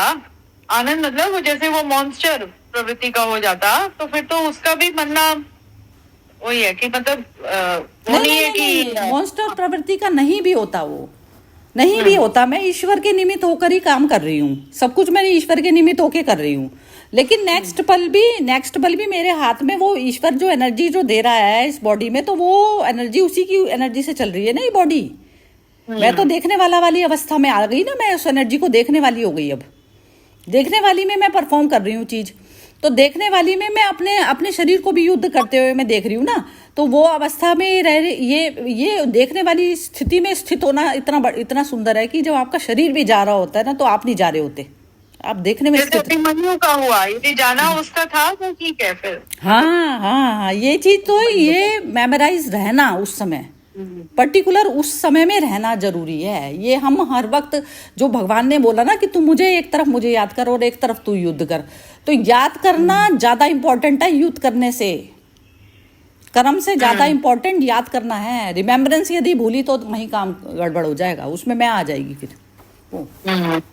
आनंद मतलब जैसे वो मॉन्स्टर प्रवृत्ति का हो जाता, तो फिर तो उसका भी बनना वही है कि मतलब नहीं, मॉन्स्टर प्रवृत्ति का नहीं भी होता, वो नहीं भी होता। मैं ईश्वर के निमित्त होकर ही काम कर रही हूँ, सब कुछ मैं ईश्वर के निमित्त होकर कर रही हूँ। लेकिन नेक्स्ट पल भी मेरे हाथ में वो ईश्वर जो एनर्जी जो दे रहा है इस बॉडी में, तो वो एनर्जी उसी की एनर्जी से चल रही है ना ये बॉडी। मैं तो देखने वाली अवस्था में आ गई ना, मैं उस एनर्जी को देखने वाली हो गई। अब देखने वाली में मैं परफॉर्म कर रही हूँ चीज, तो देखने वाली में मैं अपने शरीर को भी युद्ध करते हुए मैं देख रही हूँ ना, तो वो अवस्था में रह ये देखने वाली स्थिति में स्थित होना इतना सुंदर है कि जब आपका शरीर भी जा रहा होता है ना, तो आप नहीं जा रहे होते, आप देखने में स्थित। मनु का हुआ, यदि जाना उसका था तो ठीक है फिर। हाँ, ये चीज तो ये मेमोराइज रहना उस समय, पर्टिकुलर उस समय में रहना जरूरी है। ये हम हर वक्त जो भगवान ने बोला ना कि तू एक तरफ मुझे याद कर और एक तरफ तू युद्ध कर, तो याद करना ज्यादा इंपॉर्टेंट है युद्ध करने से, कर्म से ज्यादा इंपॉर्टेंट याद करना है। रिमेम्बरेंस यदि भूली तो वहीं काम गड़बड़ हो जाएगा, उसमें मैं आ जाएगी फिर।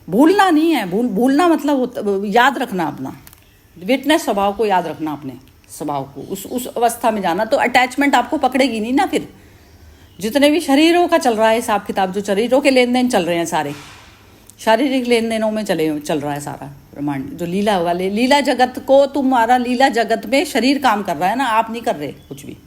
भूलना नहीं है, भूलना मतलब याद रखना, अपना विटनेस स्वभाव को याद रखना, अपने स्वभाव को उस अवस्था में जाना, तो अटैचमेंट आपको पकड़ेगी नहीं ना फिर। जितने भी शरीरों का चल रहा है हिसाब किताब, जो शरीरों के लेन देन चल रहे हैं सारे, शारीरिक लेन देनों में चल रहा है सारा ब्रह्मांड। जो लीला वाले, लीला जगत को, तुम्हारा लीला जगत में शरीर काम कर रहा है ना, आप नहीं कर रहे कुछ भी।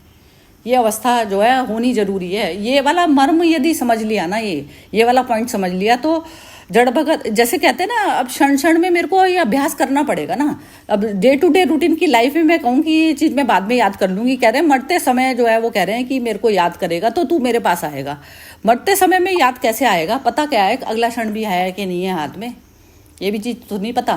ये अवस्था जो है होनी जरूरी है। ये वाला मर्म यदि समझ लिया ना, ये वाला पॉइंट समझ लिया तो जड़ भगत, जैसे कहते हैं ना, अब क्षण क्षण में मेरे को ये अभ्यास करना पड़ेगा ना। अब डे टू डे रूटीन की लाइफ में मैं कहूँ कि ये चीज़ मैं बाद में याद कर लूँगी, कह रहे हैं मरते समय जो है वो कह रहे हैं कि मेरे को याद करेगा तो तू मेरे पास आएगा। मरते समय में याद कैसे आएगा, पता क्या है अगला क्षण भी है कि नहीं है हाथ में, ये भी चीज़ तो नहीं पता।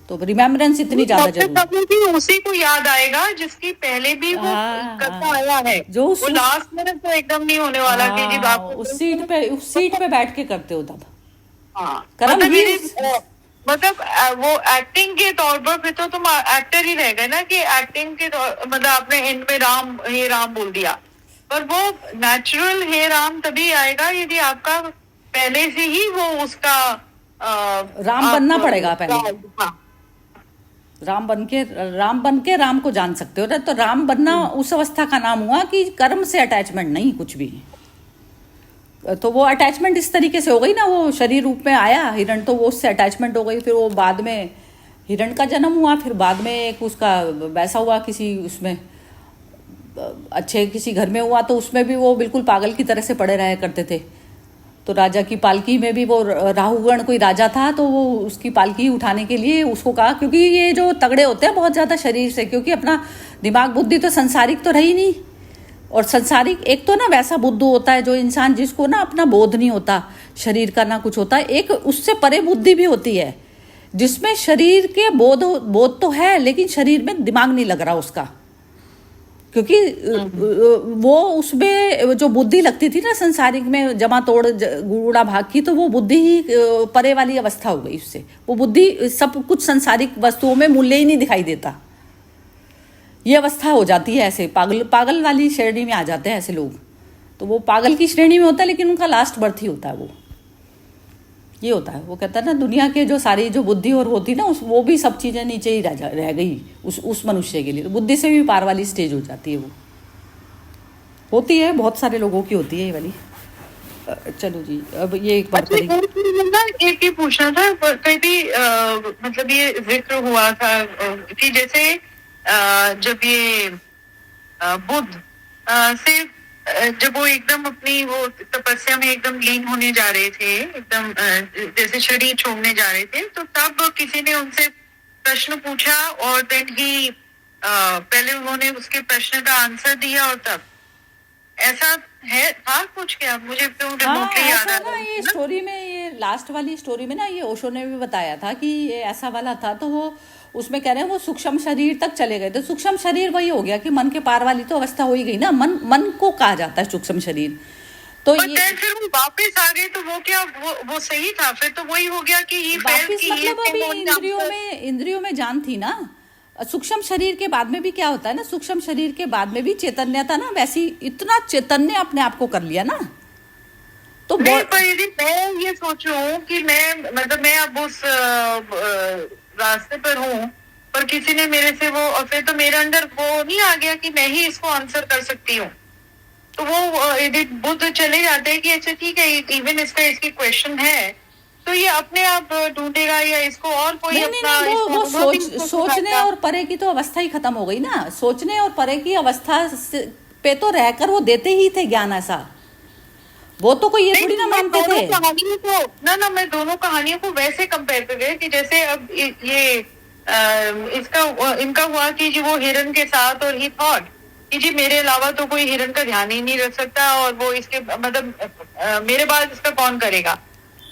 तो रिमेम्बरेंस इतनी ज्यादा जरूरी है। उसी को याद आएगा जिसकी पहले भी वो करता आया है, जो वो लास्ट में तो एकदम नहीं होने वाला कि जी आप उस सीट पे बैठ के करते हो तब। मतलब वो एक्टिंग के तौर पर फिर तो तुम एक्टर ही रह गए ना, कि एक्टिंग के मतलब आपने एंड में राम हे राम बोल दिया, पर वो नेचुरल हे राम तभी आएगा यदि आपका पहले से ही वो उसका राम बनना पड़ेगा पहले। राम बन के राम को जान सकते हो ना। तो राम बनना उस अवस्था का नाम हुआ कि कर्म से अटैचमेंट नहीं कुछ भी। तो वो अटैचमेंट इस तरीके से हो गई ना, वो शरीर रूप में आया हिरण, तो वो उससे अटैचमेंट हो गई। फिर वो बाद में हिरण का जन्म हुआ, फिर बाद में एक उसका वैसा हुआ किसी उसमें अच्छे किसी घर में हुआ, तो उसमें भी वो बिल्कुल पागल की तरह से पड़े रहा करते थे। तो राजा की पालकी में भी वो राहुगण कोई राजा था, तो वो उसकी पालकी उठाने के लिए उसको कहा, क्योंकि ये जो तगड़े होते हैं बहुत ज़्यादा शरीर से, क्योंकि अपना दिमाग बुद्धि तो संसारिक तो रही नहीं। और संसारिक एक तो ना वैसा बुद्धू होता है जो इंसान जिसको ना अपना बोध नहीं होता, शरीर का ना कुछ होता है। एक उससे परे बुद्धि भी होती है जिसमें शरीर के बोध तो है लेकिन शरीर में दिमाग नहीं लग रहा उसका, क्योंकि वो उसमें जो बुद्धि लगती थी ना संसारिक में जमा तोड़ गुड़ा भाग की, तो वो बुद्धि ही परे वाली अवस्था हो गई उससे। वो बुद्धि सब कुछ संसारिक वस्तुओं में मूल्य ही नहीं दिखाई देता, ये अवस्था हो जाती है। ऐसे पागल वाली श्रेणी में आ जाते हैं ऐसे लोग। तो वो पागल की श्रेणी में होता है लेकिन उनका लास्ट बर्थ ही होता है वो, ये होता है। वो कहता है ना दुनिया के जो सारी जो बुद्धि और होती ना वो भी सब चीज़ें नीचे ही रह गई उस मनुष्य के लिए। तो बुद्धि से भी पार वाली स्टेज हो जाती है, वो होती है, बहुत सारे लोगों की होती है ये वाली। चलो जी, अब ये एक बात एक ही पूछना था, कहीं भी मतलब ये जिक्र हुआ था कि जैसे जब ये बुद्ध सिर्फ जब वो एकदम अपनी वो तपस्या में एकदम लीन होने जा रहे थे, एकदम जैसे शरीर छोड़ने जा रहे थे, तो तब किसी ने उनसे प्रश्न पूछा और देन ही पहले उन्होंने उसके प्रश्न का आंसर दिया, और तब ऐसा है था कुछ क्या? मुझे तो रिमोटली याद आ रहा है। ये स्टोरी में, ये लास्ट वाली स्टोरी में ना, ये ओशो ने भी बताया था कि ये ऐसा वाला था। तो वो उसमें कह रहे हैं वो सूक्ष्म शरीर तक चले गए। तो सूक्ष्म शरीर वही हो गया कि मन के पार वाली तो अवस्था हो ही गई ना, मन को कहा जाता है सूक्ष्म शरीर। तो ये फिर वो वापस आ गए, तो वो क्या वो सही था? फिर तो वही हो गया कि ये वापस मतलब अभी इंद्रियों में जान थी ना। सूक्ष्म शरीर के बाद में भी क्या होता है ना, सूक्ष्म शरीर के बाद में भी चैतन्यता ना, वैसी इतना चैतन्य अपने आप को कर लिया ना। तो मैं ये सोच रहा हूँ कि मैं अब उस रास्ते पर हूँ, पर किसी ने मेरे से वो, और फिर तो मेरे अंदर वो नहीं आ गया कि मैं ही इसको आंसर कर सकती हूँ। तो वो यदि बुद्ध चले जाते हैं कि अच्छा ठीक है, इवन इसकी क्वेश्चन है, तो ये अपने आप ढूंढेगा या इसको और कोई अपना वो सोचने और परे की तो अवस्था ही खत्म हो गई ना। सोचने और परे की अवस्था पे तो रहकर वो देते ही थे ज्ञान ऐसा। वो तो कोई ये थोड़ी ना मानते थे। कहानियों को ना मैं दोनों कहानियों को वैसे कंपेयर कर गए कि जैसे अब ये इनका हुआ कि जी वो हिरन के साथ, और ही थॉट कि जी मेरे अलावा तो कोई हिरन का ध्यान ही नहीं रख सकता, और वो इसके मतलब मेरे बाद इसका कौन करेगा।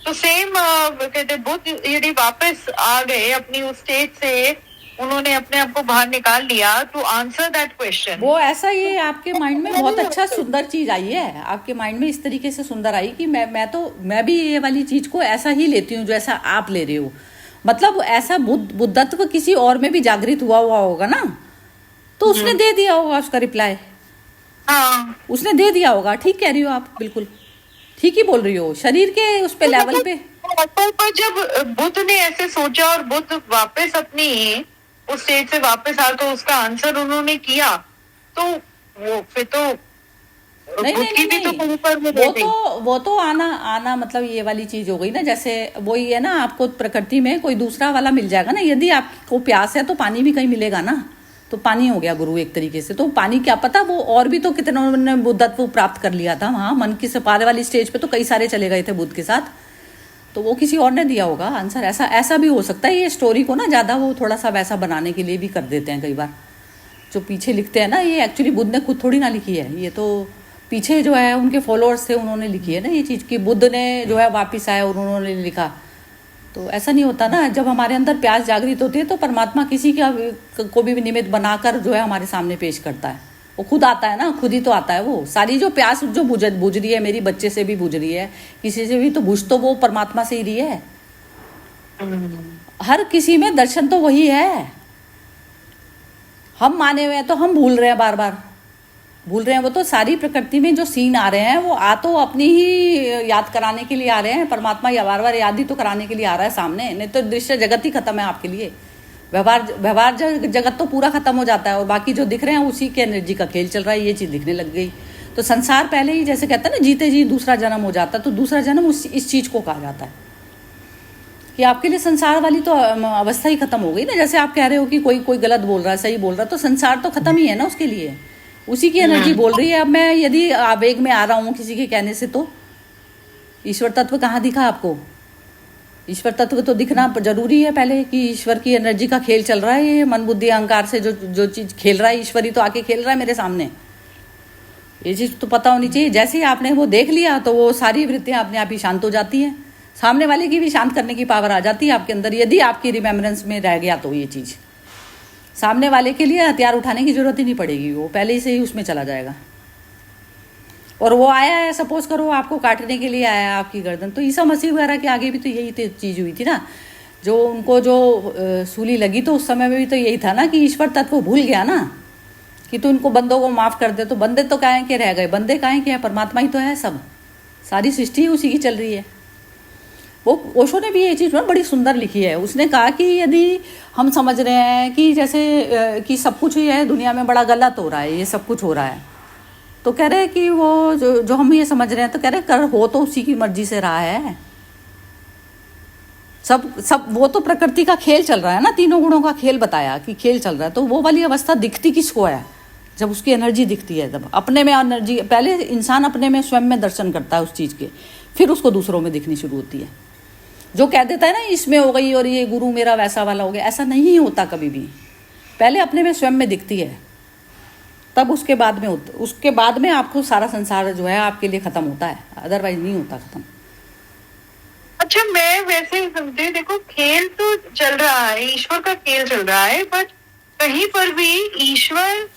तो सेम कहते बुद्ध यदि वापस आ गए अपनी उस स्टेज से, उन्होंने अपने आप को बाहर निकाल लिया टू आंसर दैट क्वेश्चन। वो ऐसा ये आपके माइंड में बहुत अच्छा सुंदर चीज आई है, आपके माइंड में इस तरीके से सुंदर आई कि मैं भी ये वाली चीज को ऐसा ही लेती हूँ जैसा आप ले रहे हो। मतलब ऐसा बुद्धत्व किसी और में भी जागृत हुआ होगा ना, तो उसने दे दिया होगा उसका रिप्लाई। हाँ, उसने दे दिया होगा। ठीक कह रही हो आप, बिल्कुल ठीक ही बोल रही हो। शरीर के उस पे लेवल पे पर जब बुद्ध ने ऐसे सोचा और बुद्ध वापस अपनी उस स्टेज से वापस आ तो उसका आंसर उन्होंने किया, तो वो फिर तो नहीं बुद्ध नहीं की नहीं भी तो नहीं, कहीं पर वो वो गई। तो वो तो आना आना मतलब ये वाली चीज हो गई ना, जैसे वही है ना, आपको प्रकृति में कोई दूसरा वाला मिल जाएगा ना, यदि आपको प्यास है तो पानी भी कहीं मिलेगा ना, तो पानी हो गया गुरु एक तरीके से। तो पानी क्या पता वो और भी तो कितनों ने बुद्धत्व प्राप्त कर लिया था वहाँ, मन की सपारे वाली स्टेज पे तो कई सारे चले गए थे बुद्ध के साथ, तो वो किसी और ने दिया होगा आंसर। ऐसा ऐसा भी हो सकता है, ये स्टोरी को ना ज़्यादा वो थोड़ा सा वैसा बनाने के लिए भी कर देते हैं कई बार, जो पीछे लिखते हैं ना, ये एक्चुअली बुद्ध ने खुद थोड़ी ना लिखी है, ये तो पीछे जो है उनके फॉलोअर्स थे उन्होंने लिखी है ना ये चीज़, कि बुद्ध ने जो है वापस आए और उन्होंने लिखा। तो ऐसा नहीं होता ना, जब हमारे अंदर प्यास जागृत होती है तो परमात्मा किसी का को भी निमित्त बनाकर जो है हमारे सामने पेश करता है, वो खुद आता है ना, खुद ही तो आता है। वो सारी जो प्यास जो बुझ रही है, मेरी बच्चे से भी बुझ रही है, किसी से भी तो बुझ तो वो परमात्मा से ही रही है। हर किसी में दर्शन तो वही है, हम माने हुए हैं तो हम भूल रहे हैं, बार बार भूल रहे हैं। वो तो सारी प्रकृति में जो सीन आ रहे हैं वो आ तो अपनी ही याद कराने के लिए आ रहे हैं, परमात्मा या बार बार याद ही तो कराने के लिए आ रहा है सामने, नहीं तो दृश्य जगत ही खत्म है आपके लिए, व्यवहार जगत तो पूरा खत्म हो जाता है, और बाकी जो दिख रहे हैं उसी के एनर्जी का खेल चल रहा है, ये चीज़ दिखने लग गई। तो संसार पहले ही जैसे कहते हैं ना, जीते जी दूसरा जन्म हो जाता है, तो दूसरा जन्म इस चीज़ को कहा जाता है कि आपके लिए संसार वाली तो अवस्था ही खत्म हो गई ना। जैसे आप कह रहे हो कि कोई गलत बोल रहा है, सही बोल रहा है, तो संसार तो खत्म ही है ना उसके लिए, उसी की एनर्जी बोल रही है। अब मैं यदि आवेग में आ रहा हूँ किसी के कहने से, तो ईश्वर तत्व कहाँ दिखा आपको? ईश्वर तत्व तो दिखना जरूरी है पहले, कि ईश्वर की एनर्जी का खेल चल रहा है, ये मन बुद्धि अहंकार से जो चीज़ खेल रहा है, ईश्वरी तो आके खेल रहा है मेरे सामने, ये चीज़ तो पता होनी चाहिए। जैसे ही आपने वो देख लिया तो वो सारी वृत्तियाँ अपने आप ही शांत हो जाती हैं, सामने वाले की भी शांत करने की पावर आ जाती है आपके अंदर, यदि आपकी रिमेम्बरेंस में रह गया तो ये चीज़ सामने वाले के लिए हथियार उठाने की जरूरत ही नहीं पड़ेगी, वो पहले से ही उसमें चला जाएगा। और वो आया है, सपोज करो आपको काटने के लिए आया आपकी गर्दन, तो ईसा मसीह वगैरह के आगे भी तो यही चीज़ हुई थी ना, जो उनको जो सूली लगी तो उस समय में भी तो यही था ना, कि ईश्वर तत्व भूल गया ना, कि तू इनको बंदों को माफ़ कर दे, तो बंदे तो काहे के रह गए, बंदे काहे के हैं, परमात्मा ही तो है सब, सारी सृष्टि उसी की चल रही है। वो ओशो ने भी ये चीज़ बड़ी सुंदर लिखी है, उसने कहा कि यदि हम समझ रहे हैं कि जैसे कि सब कुछ ही है दुनिया में बड़ा गलत हो रहा है, ये सब कुछ हो रहा है, तो कह रहे कि वो जो हम ये समझ रहे हैं, तो कह रहे कर हो तो उसी की मर्जी से रहा है, सब वो तो प्रकृति का खेल चल रहा है ना, तीनों गुणों का खेल बताया कि खेल चल रहा है। तो वो वाली अवस्था दिखती किसको है? जब उसकी एनर्जी दिखती है, जब अपने में एनर्जी, पहले इंसान अपने में स्वयं में दर्शन करता है उस चीज़ के, फिर उसको दूसरों में दिखनी शुरू होती है। जो कह देता है ना इसमें हो गई और ये गुरु मेरा वैसा वाला हो गया, ऐसा नहीं होता कभी भी, पहले अपने में स्वयं में दिखती है, तब उसके बाद में आपको सारा संसार जो है आपके लिए खत्म होता है, अदरवाइज नहीं होता खत्म। अच्छा, मैं वैसे ही समझती हूँ, देखो खेल तो चल रहा है, ईश्वर का खेल चल रहा है, बट कहीं पर भी ईश्वर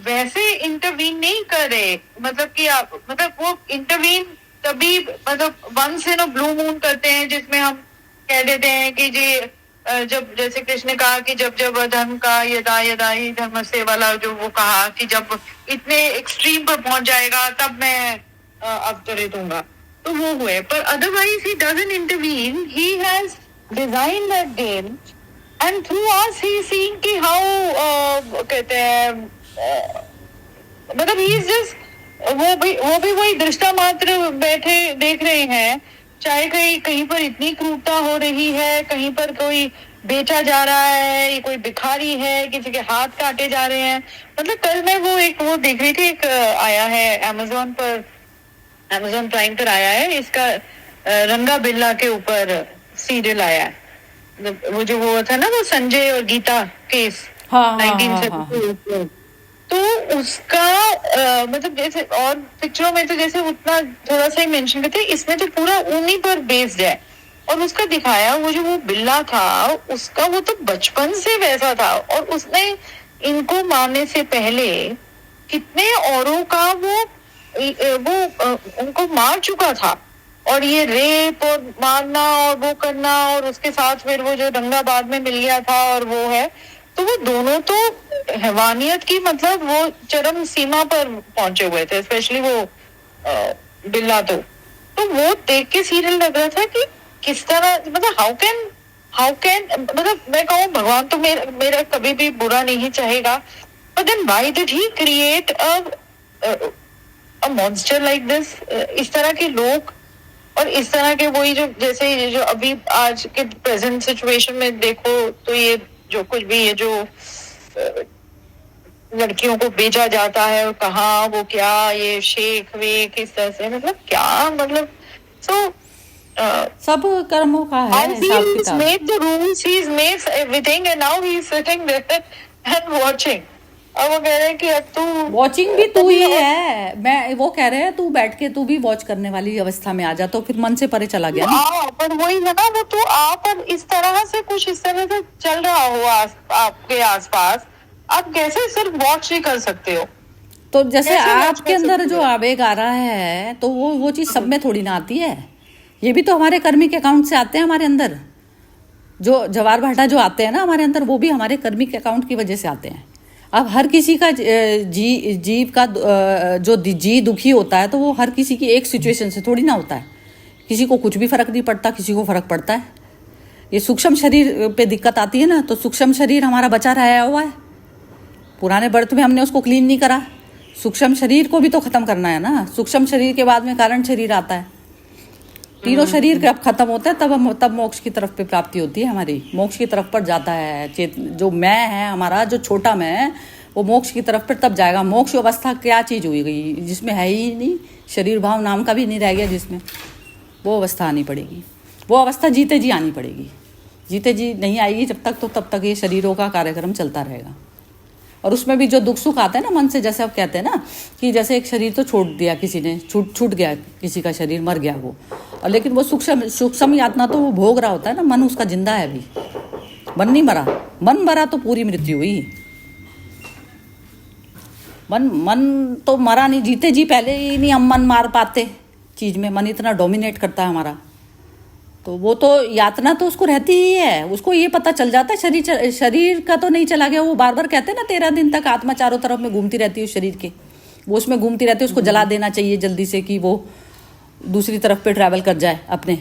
वैसे इंटरवीन नहीं कर रहे, मतलब कि आप मतलब वो इंटरवीन तभी मतलब once in a blue moon करते हैं, जिसमें हम कह देते हैं कि जी जब जैसे कृष्ण ने कहा कि जब जब अधर्म का यदा यदा ही धर्म से वाला जो वो कहा कि जब इतने एक्सट्रीम पर पहुंच जाएगा तब मैं अवतरित दूंगा, तो वो हुए, पर otherwise he doesn't intervene, he has design that game and through us he seeing कि हाउ कहते हैं मतलब ही इज जस्ट वो भी वही दृष्टा मात्र बैठे देख रहे हैं, चाहे कहीं पर इतनी क्रूरता हो रही है, कहीं पर कोई बेचा जा रहा है, कोई भिखारी है, किसी के हाथ काटे जा रहे हैं। मतलब कल मैं वो देख रही थी, एक आया है अमेज़न प्राइम पर आया है, इसका रंगा बिल्ला के ऊपर सीरियल आया है, वो था ना, वो संजय और गीता केस, हाँ, 1972। तो उसका मतलब जैसे और पिक्चरों में तो जैसे उतना थोड़ा सा ही मेंशन करते हैं, इसमें तो पूरा उन्हीं पर बेस्ड है। और उसका दिखाया वो बिल्ला था, उसका वो तो बचपन से वैसा था, और उसने इनको मारने से पहले कितने औरों का वो उनको मार चुका था, और ये रेप और मारना और वो करना, और उसके साथ फिर वो जो दंगा बाद में मिल गया था, और वो है, तो वो दोनों तो हैवानियत की मतलब वो चरम सीमा पर पहुंचे हुए थे, स्पेशली वो बिल्ला। तो वो देख के सीरियल लग रहा था कि किस तरह मतलब हाउ कैन मतलब मैं कहूँ भगवान तो मेरा कभी भी बुरा नहीं चाहेगा, but then why did he create a monster like this, इस तरह के लोग और इस तरह के वही जो जैसे ये जो अभी आज के प्रेजेंट सिचुएशन में देखो तो ये जो कुछ भी ये जो लड़कियों को भेजा जाता है और कहाँ वो क्या ये शेख वेख इस तरह से, मतलब क्या मतलब सो सब कर्मों का है हिसाब he's किताब। made the rules, he's made everything and now he's sitting there and watching. अब वो कह रहे हैं कि अब तू वॉचिंग भी तू ही है, मैं वो कह रहे हैं तू बैठ के तू भी वॉच करने वाली अवस्था में आ जा, तो फिर मन से परे चला गया ना। पर वही है ना, वो तू आ पर इस तरह से कुछ इस तरह से चल रहा हो आपके आसपास, आप कैसे सिर्फ वॉच ही कर सकते हो? तो जैसे कैसे watch आपके कर अंदर सकते जो हो? आवेग आ रहा है तो वो चीज सब में थोड़ी ना आती है, ये भी तो हमारे कर्मिक अकाउंट से आते हैं हमारे अंदर। जो जवार भाटा जो आते हैं ना हमारे अंदर, वो भी हमारे कर्मिक अकाउंट की वजह से आते हैं। अब हर किसी का जीव का जो जी दुखी होता है तो वो हर किसी की एक सिचुएशन से थोड़ी ना होता है, किसी को कुछ भी फर्क नहीं पड़ता, किसी को फर्क पड़ता है। ये सूक्ष्म शरीर पे दिक्कत आती है ना, तो सूक्ष्म शरीर हमारा बचा रहा हुआ है, पुराने बर्थ में हमने उसको क्लीन नहीं करा, सूक्ष्म शरीर को भी तो खत्म करना है ना। सूक्ष्म शरीर के बाद में कारण शरीर आता है, तीनों शरीर जब खत्म होता है तब मोक्ष की तरफ पे प्राप्ति होती है हमारी, मोक्ष की तरफ पर जाता है जो मैं है हमारा, जो छोटा मैं है वो मोक्ष की तरफ पर तब जाएगा। मोक्ष अवस्था क्या चीज़ हुई गई जिसमें है ही नहीं, शरीर भाव नाम का भी नहीं रह गया जिसमें, वो अवस्था आनी पड़ेगी, वो अवस्था जीते जी आनी पड़ेगी। जीते जी नहीं आएगी जब तक, तो तब तक ये शरीरों का कार्यक्रम चलता रहेगा। और उसमें भी जो दुख सुख आता है ना मन से, जैसे आप कहते हैं ना कि जैसे एक शरीर तो छोड़ दिया किसी ने, छूट गया किसी का शरीर, मर गया वो, और लेकिन वो सूक्ष्म यातना तो वो भोग रहा होता है ना, मन उसका जिंदा है अभी, मन नहीं मरा। मन मरा तो पूरी मृत्यु हुई, मन तो मरा नहीं, जीते जी पहले ही नहीं हम मन मार पाते चीज़ में, मन इतना डोमिनेट करता है हमारा। तो वो तो यातना तो उसको रहती ही है, उसको ये पता चल जाता है शरीर का तो नहीं चला गया। वो बार बार कहते हैं ना 13 दिन तक आत्मा चारों तरफ में घूमती रहती है शरीर के, वो उसमें घूमती रहती है, उसको जला देना चाहिए जल्दी से कि वो दूसरी तरफ पे ट्रैवल कर जाए अपने।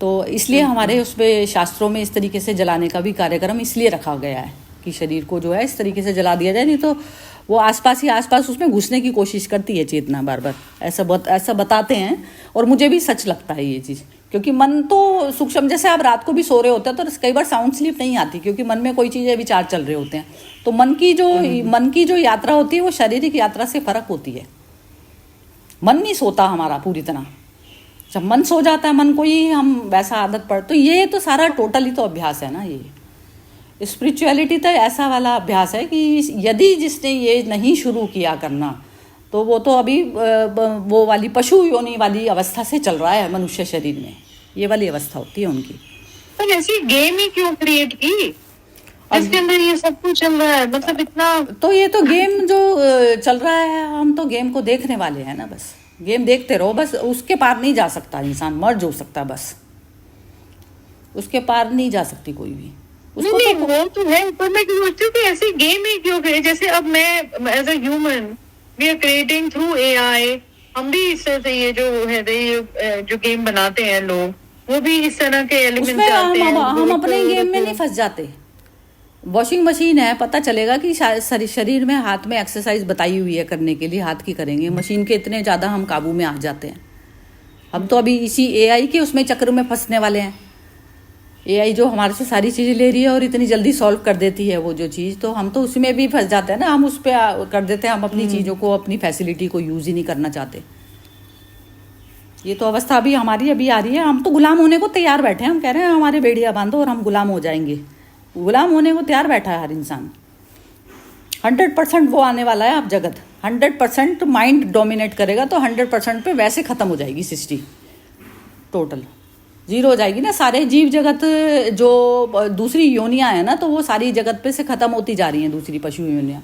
तो इसलिए हमारे उसमें शास्त्रों में इस तरीके से जलाने का भी कार्यक्रम इसलिए रखा गया है कि शरीर को जो है इस तरीके से जला दिया जाए, नहीं तो वो आसपास उसमें घुसने की कोशिश करती है चेतना बार बार, ऐसा बताते हैं। और मुझे भी सच लगता है ये चीज़, क्योंकि मन तो सूक्ष्म, जैसे आप रात को भी सो रहे होते हैं तो कई बार साउंड स्लीप नहीं आती, क्योंकि मन में कोई चीज़ें विचार चल रहे होते हैं। तो मन की जो यात्रा होती है वो शारीरिक यात्रा से फर्क होती है। मन नहीं सोता हमारा पूरी तरह, जब मन सो जाता है मन को ही हम वैसा आदत पड़, तो ये तो सारा टोटली तो अभ्यास है ना। ये स्पिरिचुअलिटी तो ऐसा वाला अभ्यास है कि यदि जिसने ये नहीं शुरू किया करना तो वो तो अभी वो वाली पशु योनि वाली अवस्था से चल रहा है मनुष्य शरीर में, ये वाली अवस्था होती है उनकी। तो ऐसी गेम ही क्यों क्रिएट की जिसके अंदर ये सब कुछ चल रहा है, मतलब इतना। तो ये तो गेम जो चल रहा है, हम तो गेम को देखने वाले हैं ना, बस गेम देखते रहो, बस उसके पार नहीं जा सकता इंसान, मर्ज हो सकता है बस, उसके पार नहीं जा सकती कोई भी। उसको नहीं, वो तो है, पर मैं सोचती हूँ कि ऐसी गेम ही क्यों क्रिएट। जैसे अब मैं as a human we are creating through AI, हम भी इस तरह से ये जो है जो गेम बनाते हैं लोग, वो भी इस तरह के एलिमेंट डालते हैं। हम अपने गेम में नहीं फंस जाते। वॉशिंग मशीन है, पता चलेगा कि शरीर में हाथ में एक्सरसाइज बताई हुई है करने के लिए, हाथ की करेंगे, मशीन के इतने ज़्यादा हम काबू में आ जाते हैं। हम तो अभी इसी AI के उसमें चक्र में फंसने वाले हैं। AI जो हमारे से सारी चीज़ें ले रही है और इतनी जल्दी सॉल्व कर देती है वो जो चीज़, तो हम तो उसमें भी फंस जाते हैं ना, हम उस पर कर देते हैं, हम अपनी चीज़ों को, अपनी फैसिलिटी को यूज़ ही नहीं करना चाहते। ये तो अवस्था अभी हमारी अभी आ रही है, हम तो गुलाम होने को तैयार बैठे हैं, हम कह रहे हैं हमारे बेड़िया बांधो और हम गुलाम हो जाएंगे। गुलाम होने को तैयार बैठा है हर इंसान, 100% वो आने वाला है। अब जगत 100% माइंड डोमिनेट करेगा तो 100% पे वैसे ख़त्म हो जाएगी सृष्टि, टोटल जीरो हो जाएगी ना। सारे जीव जगत जो दूसरी योनियां हैं ना, तो वो सारी जगत पे से ख़त्म होती जा रही हैं दूसरी पशु योनियां,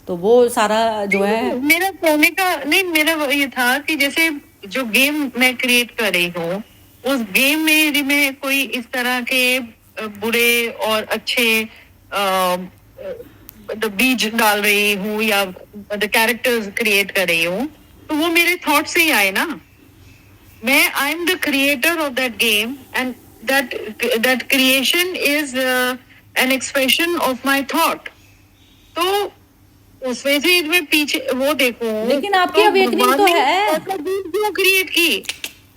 तो वो सारा जो है। मेरा कहने का नहीं, मेरा ये था कि जैसे जो गेम मैं क्रिएट कर रही हूँ, उस गेम में यदि मैं कोई इस तरह के बुरे और अच्छे बीज डाल रही हूँ या कैरेक्टर्स क्रिएट कर रही हूँ, तो वो मेरे थॉट से ही आए ना। मैं I am the creator of that game and that creation is an expression of my thought. तो उसमें से इसमें पीछे वो देखो, लेकिन आपकी अवेकनिंग तो है, क्यों क्रिएट की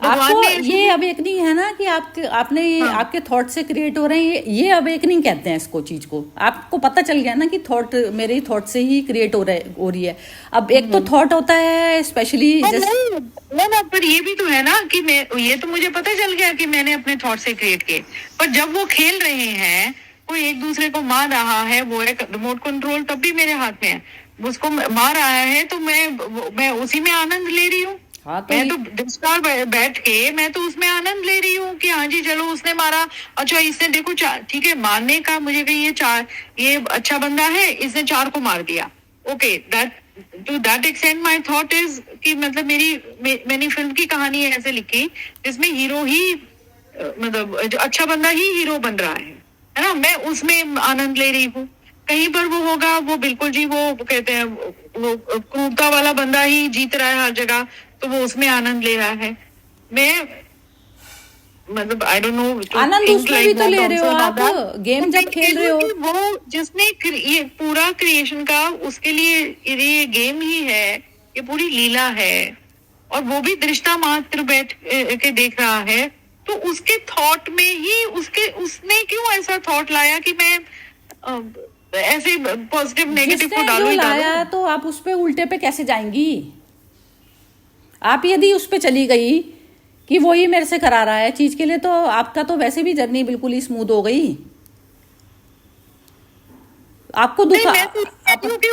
आपको ये अवेकनिंग है ना कि आपने आपके थॉट से क्रिएट हो रहे हैं, ये अवेकनिंग कहते हैं इसको, चीज को। आपको पता चल गया ना कि थॉट मेरे ही थॉट से ही क्रिएट हो रही है। अब एक तो थॉट होता है स्पेशली ना, पर ये भी तो है ना कि मैं, ये तो मुझे पता चल गया कि मैंने अपने थॉट से क्रिएट किए, पर जब वो खेल रहे हैं, कोई एक दूसरे को मार रहा है, वो है रिमोट कंट्रोल तब भी मेरे हाथ में है, उसको मार रहा है तो मैं उसी में आनंद ले रही हूँ। हाँ, तो मैं तो डिस्कॉल बैठ के मैं तो उसमें आनंद ले रही हूँ कि हाँ जी चलो उसने मारा, अच्छा इसने देखो ठीक है, मारने का मुझे कही ये अच्छा बंदा है, इसने 4 को मार दिया, okay, that to that extent my thought is कि मतलब मैंने फिल्म की कहानी ऐसे लिखी जिसमें हीरो ही मतलब अच्छा बंदा ही हीरो बन रहा है ना, मैं उसमें आनंद ले रही हूँ। कहीं पर वो होगा, वो बिल्कुल जी वो कहते हैं वो क्रूरता वाला बंदा ही जीत रहा है हर जगह, तो वो उसमें आनंद ले रहा है। मैं मतलब आई डोंट नो, आनंद उसमें भी तो ले रहे हो आप, गेम जब खेल रहे हो। वो जिसने ये पूरा क्रिएशन का, उसके लिए ये गेम ही है, ये पूरी लीला है, और वो भी दृष्टा मात्र बैठ के देख रहा है, तो उसके थॉट में ही उसने क्यों ऐसा थॉट लाया कि मैं ऐसे पॉजिटिव नेगेटिव को डालू ही लाया, तो आप उस पे उल्टे पे कैसे जाएंगी? आप यदि उस पे चली गई कि वो ही मेरे से करा रहा है चीज के लिए, तो आपका तो वैसे भी जर्नी बिल्कुल ही स्मूथ हो गई। आपको क्योंकि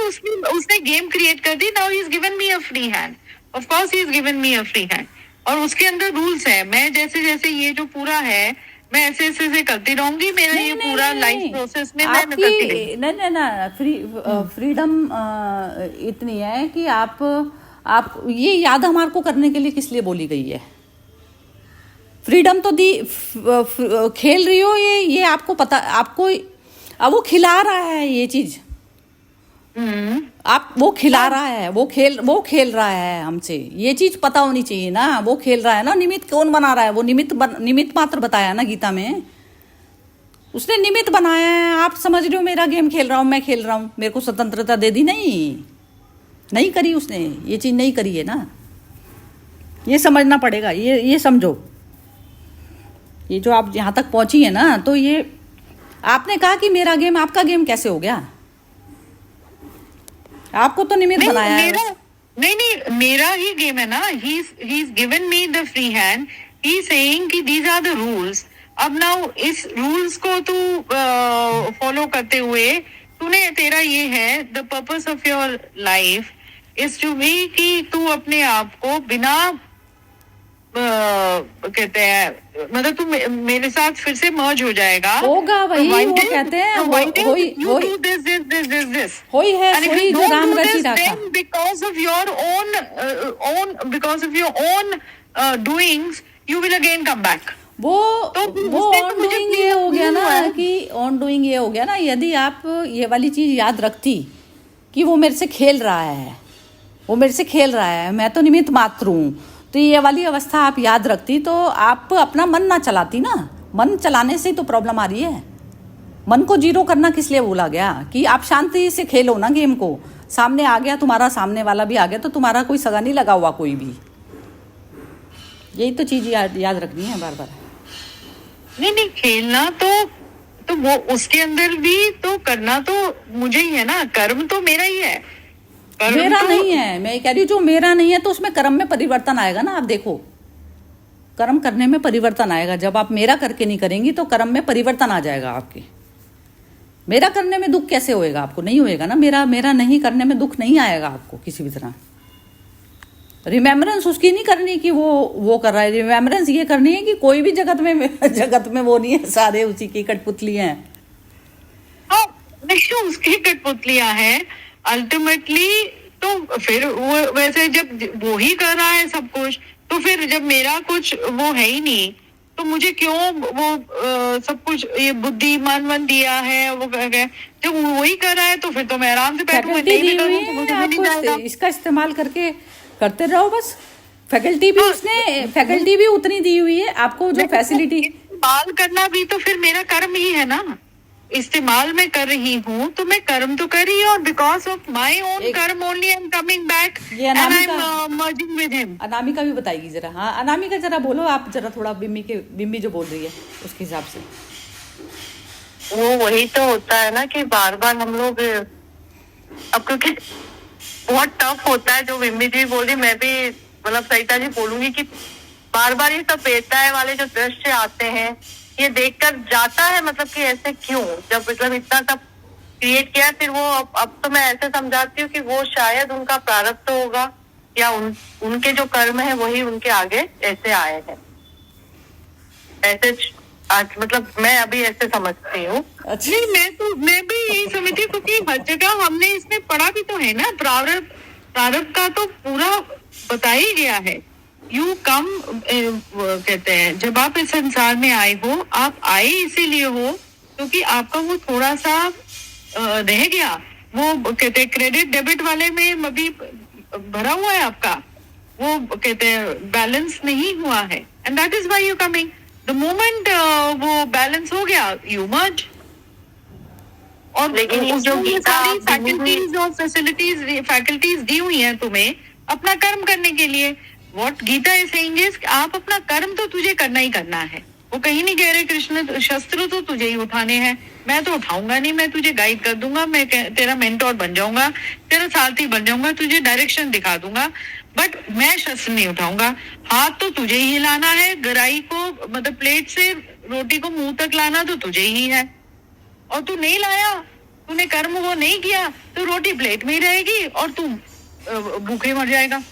उसने गेम क्रिएट कर दी, now he is given me a free hand, of course he is given me a free hand, और उसके अंदर रूल्स है। मैं जैसे जैसे ये जो पूरा है, मैं ऐसे ऐसे करती रहूंगी, मेरा ये पूरा लाइफ प्रोसेस में मैं करती रहूंगी। नहीं ना, फ्रीडम इतनी है कि आप ये याद हमारे को करने के लिए किस लिए बोली गई है? फ्रीडम तो दी, खेल रही हो ये आपको पता, आपको अब वो खिला रहा है ये चीज, आप वो खिला रहा है, वो खेल रहा है हमसे, ये चीज पता होनी चाहिए ना। वो खेल रहा है ना, निमित्त कौन बना रहा है? वो निमित्त मात्र बताया ना गीता में, उसने निमित्त बनाया है। आप समझ रहे हो मेरा गेम खेल रहा हूँ, मैं खेल रहा हूँ, मेरे को स्वतंत्रता दे दी? नहीं करी उसने, ये चीज नहीं करी है ना, ये समझना पड़ेगा। ये समझो, ये जो आप यहाँ तक पहुंची है ना, तो ये आपने कहा कि मेरा गेम आपका गेम कैसे हो गया? आपको तो निमित्त बनाया है। नहीं, मेरा ही गेम है ना। He is given me the free hand, he saying कि दीज आर द रूल्स। अब नाउ इस रूल्स को तू फॉलो करते हुए, तूने, तेरा ये है, the purpose of your life is to be कि तू अपने आप को बिना कहते हैं, मतलब तू मेरे साथ फिर से मर्ज हो जाएगा, होगा वही, वो कहते हैं होई है सोई जो राम रची रखा, because of your own doings you will again come back. वो ऑन डूइंग ये हो गया ना, कि ऑन डूइंग ये हो गया ना, यदि आप ये वाली चीज याद रखती कि वो मेरे से खेल रहा है, मैं तो निमित्त मात्र हूँ, तो ये वाली अवस्था आप याद रखती तो आप अपना मन ना चलाती ना। मन चलाने से ही तो प्रॉब्लम आ रही है। मन को जीरो करना किस लिए बोला गया? कि आप शांति से खेलो ना गेम को। सामने आ गया तुम्हारा, सामने वाला भी आ गया, तो तुम्हारा कोई सगा नहीं लगा हुआ कोई भी। यही तो चीज याद रखनी है बार बार। नहीं, खेलना तो वो उसके अंदर भी तो करना तो मुझे ही है ना, कर्म तो मेरा ही है। मेरा नहीं है, मैं कह रही हूँ जो मेरा नहीं है, तो उसमें कर्म में परिवर्तन आएगा ना। आप देखो, कर्म करने में परिवर्तन आएगा। जब आप मेरा करके नहीं करेंगी तो कर्म में परिवर्तन आ जाएगा आपके। मेरा करने में दुख कैसे होएगा? आपको नहीं होएगा ना। मेरा नहीं करने में दुख नहीं आएगा आपको किसी भी तरह। रिमेम्बरेंस उसकी नहीं करनी कि वो कर रहा है। रिमेम्बरेंस ये करनी है कि कोई भी जगत में वो नहीं है, सारे उसी की कठपुतली हैं। नहीं, उसकी कठपुतलियां हैं अल्टीमेटली। तो फिर वो वैसे जब वो ही कर रहा है सब कुछ, तो फिर जब मेरा कुछ वो है ही नहीं, तो मुझे क्यों वो सब कुछ ये बुद्धि मन दिया है, वो जब वो ही कर रहा है तो फिर तो मैं आराम से बैठूंगा। इसका इस्तेमाल करके करते रहो बस। फैकल्टी भी उतनी दी हुई है आपको, जो फैसिलिटी इस्तेमाल करना भी तो फिर मेरा कर्म ही है ना। इस्तेमाल मैं कर रही हूँ तो मैं कर्म तो कर रही हूँ, और because of my own karma only I am coming back ये and I Anamika am merging with him. Anamika भी बताएगी जरा। हाँ अनामिका जरा बोलो आप जरा थोड़ा, बिम्मी जो बोल रही है उसके हिसाब से। वो वही तो होता है ना कि बार बार हम लोग, अब क्योंकि बहुत टफ होता है जो विम्मी जी बोल रही, मैं भी मतलब सरिता जी बोलूंगी कि बार बार ये सब बेताए वाले जो दृश्य आते हैं ये देखकर जाता है, मतलब कि ऐसे क्यों, जब मतलब इतना सब क्रिएट किया, फिर वो अब तो मैं ऐसे समझाती हूँ कि वो शायद उनका प्रारब्ध होगा या उनके जो कर्म है वही उनके आगे ऐसे आए हैं, ऐसे आज मतलब मैं अभी ऐसे समझती हूँ। अच्छा नहीं, मैं भी यही समझती हूँ, क्योंकि हर जगह हमने इसमें पढ़ा भी तो है ना, प्रारब्ध का तो पूरा बता ही गया है। यू कम कहते हैं, जब आप इस संसार में आए हो, आप आए इसीलिए हो क्योंकि आपका वो थोड़ा सा रह गया, वो कहते हैं क्रेडिट डेबिट वाले में अभी भरा हुआ है आपका, वो कहते हैं बैलेंस नहीं हुआ है, and that is why you coming. The moment वो बैलेंस हो गया, यू मर्ज। और लेकिन ये जो गीता सारी फैकल्टीज और फैकल्टीज दी हुई हैं तुम्हें अपना कर्म करने के लिए। What Gita is saying is आप अपना कर्म तो तुझे करना ही करना है। वो कहीं नहीं कह रहे कृष्ण शस्त्र तो तुझे ही उठाने हैं, मैं तो उठाऊंगा नहीं, मैं तुझे गाइड कर दूंगा, मैं तेरा मेंटोर बन जाऊंगा, तेरा सारथी बन जाऊंगा, तुझे डायरेक्शन दिखा दूंगा, बट मैं शस्त्र नहीं उठाऊंगा। हाथ तो तुझे ही हिलाना है, गराई को मतलब प्लेट से रोटी को मुंह तक लाना तो तुझे ही है, और तू नहीं लाया, तूने कर्म वो नहीं किया तो रोटी प्लेट में ही रहेगी और तू भूखे मर जाएगा।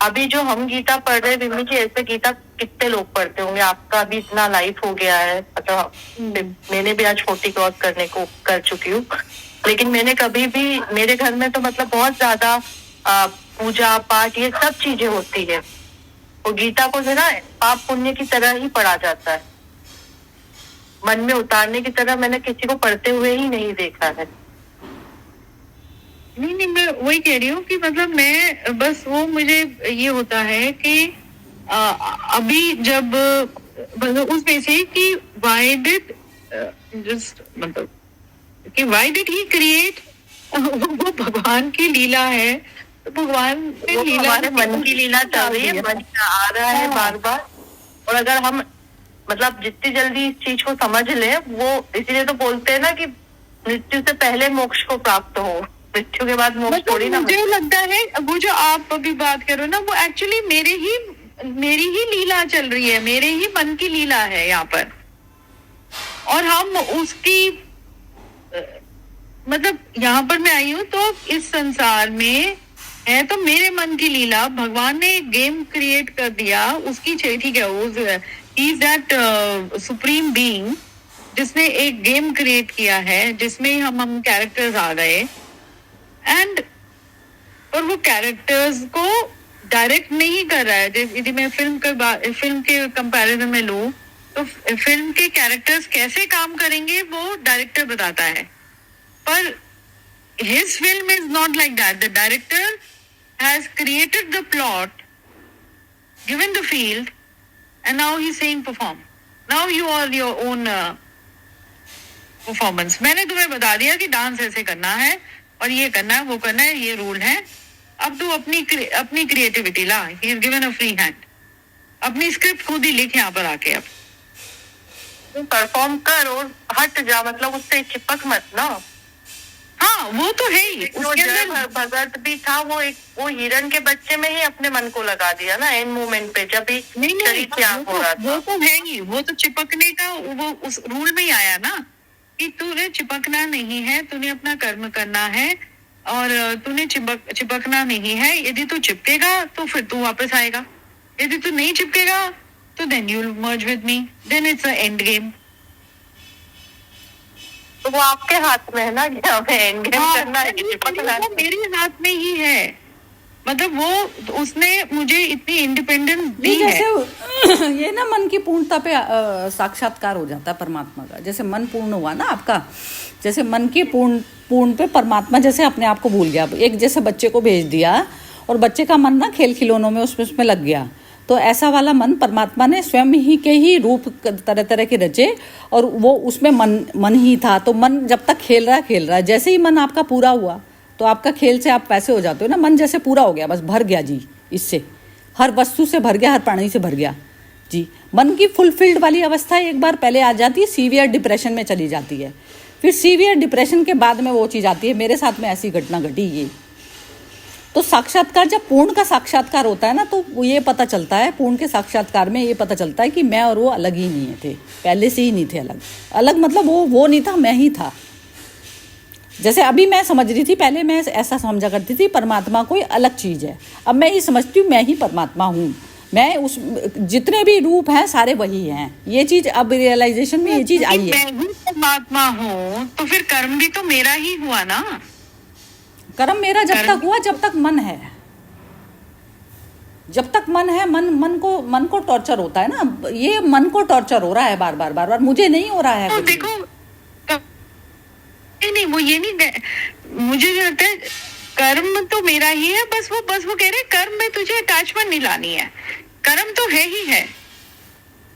अभी जो हम गीता पढ़ रहे हैं विम्मी जी, ऐसे गीता कितने लोग पढ़ते होंगे, आपका अभी इतना लाइफ हो गया है, मतलब मैंने भी आज 40 क्रॉस करने को कर चुकी हूँ, लेकिन मैंने कभी भी, मेरे घर में तो मतलब बहुत ज्यादा पूजा पाठ ये सब चीजें होती है, वो गीता को जो ना पाप पुण्य की तरह ही पढ़ा जाता है, मन में उतारने की तरह मैंने किसी को पढ़ते हुए ही नहीं देखा है। नहीं, मैं वही कह रही हूँ कि मतलब मैं बस वो मुझे ये होता है कि अभी जब मतलब उसमें से कि why did just मतलब कि why did he create, वो भगवान की लीला है, तो भगवान ने लीला, हमारे मन की लीला चल रही है, मन आ रहा है बार बार, और अगर हम मतलब जितनी जल्दी इस चीज को समझ ले, वो इसीलिए तो बोलते हैं ना कि मृत्यु से पहले मोक्ष को प्राप्त हो, मृत्यु के बाद मोक्ष थोड़ी ना। मुझे लगता है वो जो आप अभी बात करो ना, वो एक्चुअली मेरी ही लीला चल रही है, मेरे ही मन की लीला है यहाँ पर, और हम उसकी मतलब यहाँ पर मैं आई हूँ तो इस संसार में है तो मेरे मन की लीला, भगवान ने एक गेम क्रिएट कर दिया उसकी, ठीक है, वो he is that supreme being जिसने एक गेम क्रिएट किया है जिसमें हम कैरेक्टर्स आ गए, एंड और वो कैरेक्टर्स को डायरेक्ट नहीं कर रहा है। यदि मैं फिल्म के कंपैरिजन में लूं तो फिल्म के कैरेक्टर्स कैसे काम करेंगे वो डायरेक्टर बताता है, पर his film is not like that. The director has created the plot, given the field, and now he's saying perform. Now you are your own performance. मैंने तुम्हें बता दिया कि डांस ऐसे करना है और ये करना है, वो करना है, ये रूल है, अब तू अपनी क्रिएटिविटी ला। He is given a free hand. अपनी स्क्रिप्ट खुद ही लिख यहाँ पर आके, अब तू परफॉर्म कर और हट जा, मतलब उससे चिपक मत ना। हाँ वो तो है ही, उसके अंदर भगत भी था, वो हिरण के बच्चे में ही अपने मन को लगा दिया ना एंड मोमेंट पे, जब भी शरीर त्याग हो रहा था। वो तो है ही, वो तो चिपकने का वो उस रूल में ही आया ना कि तूने चिपकना नहीं है, तूने अपना कर्म करना है और तूने चिपकना नहीं है। यदि तू चिपकेगा तो फिर तू वापस आएगा, यदि तू नहीं चिपकेगा तो then you will merge with me, then it's a end game. तो वो आपके हाथ में है ना कि हमें एंड गेम करना है कि चिपकना है। मेरे हाथ में ही है, मतलब वो उसने मुझे इतनी इंडिपेंडेंस दी है। जैसे ये ना मन की पूर्णता पे साक्षात्कार हो जाता है परमात्मा का। जैसे मन पूर्ण हुआ ना आपका, जैसे मन की पूर्ण पे परमात्मा जैसे अपने आप को भूल गया। एक जैसे बच्चे को भेज दिया और बच्चे का मन ना खेल खिलौनों में उसमें लग गया, तो ऐसा वाला मन परमात्मा ने स्वयं ही के ही रूप तरह तरह के रचे, और वो उसमें मन ही था। तो मन जब तक खेल रहा है, जैसे ही मन आपका पूरा हुआ तो आपका खेल से आप वैसे हो जाते हो ना, मन जैसे पूरा हो गया, बस भर गया जी, इससे हर वस्तु से भर गया, हर प्राणी से भर गया जी। मन की फुलफिल्ड वाली अवस्था एक बार पहले आ जाती है, सीवियर डिप्रेशन में चली जाती है। फिर सीवियर डिप्रेशन के बाद में वो चीज़ आती है, मेरे साथ में ऐसी घटना घटी ये। तो साक्षात्कार, जब पूर्ण का साक्षात्कार होता है ना, तो ये पता चलता है, पूर्ण के साक्षात्कार में ये पता चलता है कि मैं और वो अलग ही नहीं थे, पहले से ही नहीं थे अलग मतलब वो नहीं था, मैं ही था। जैसे अभी मैं समझ रही थी, पहले मैं ऐसा समझा करती थी परमात्मा कोई अलग चीज़ है, अब मैं ये समझती हूँ मैं ही परमात्मा हूँ, मैं उस जितने भी रूप हैं सारे वही हैं। ये चीज़ अब रियलाइजेशन में ये चीज़ आई है। मैं ही परमात्मा हूँ तो फिर कर्म भी तो मेरा ही हुआ ना। कर्म मेरा जब तक हुआ जब तक मन है, जब तक मन है, मन को टॉर्चर होता है ना, ये मन को टॉर्चर हो रहा है बार बार, मुझे नहीं हो रहा है। तो देखो नहीं वो ये नहीं, मुझे जो लगता है कर्म तो मेरा ही है, बस वो कह रहे कर्म में तुझे अटैचमेंट नहीं लानी है, कर्म तो है ही है।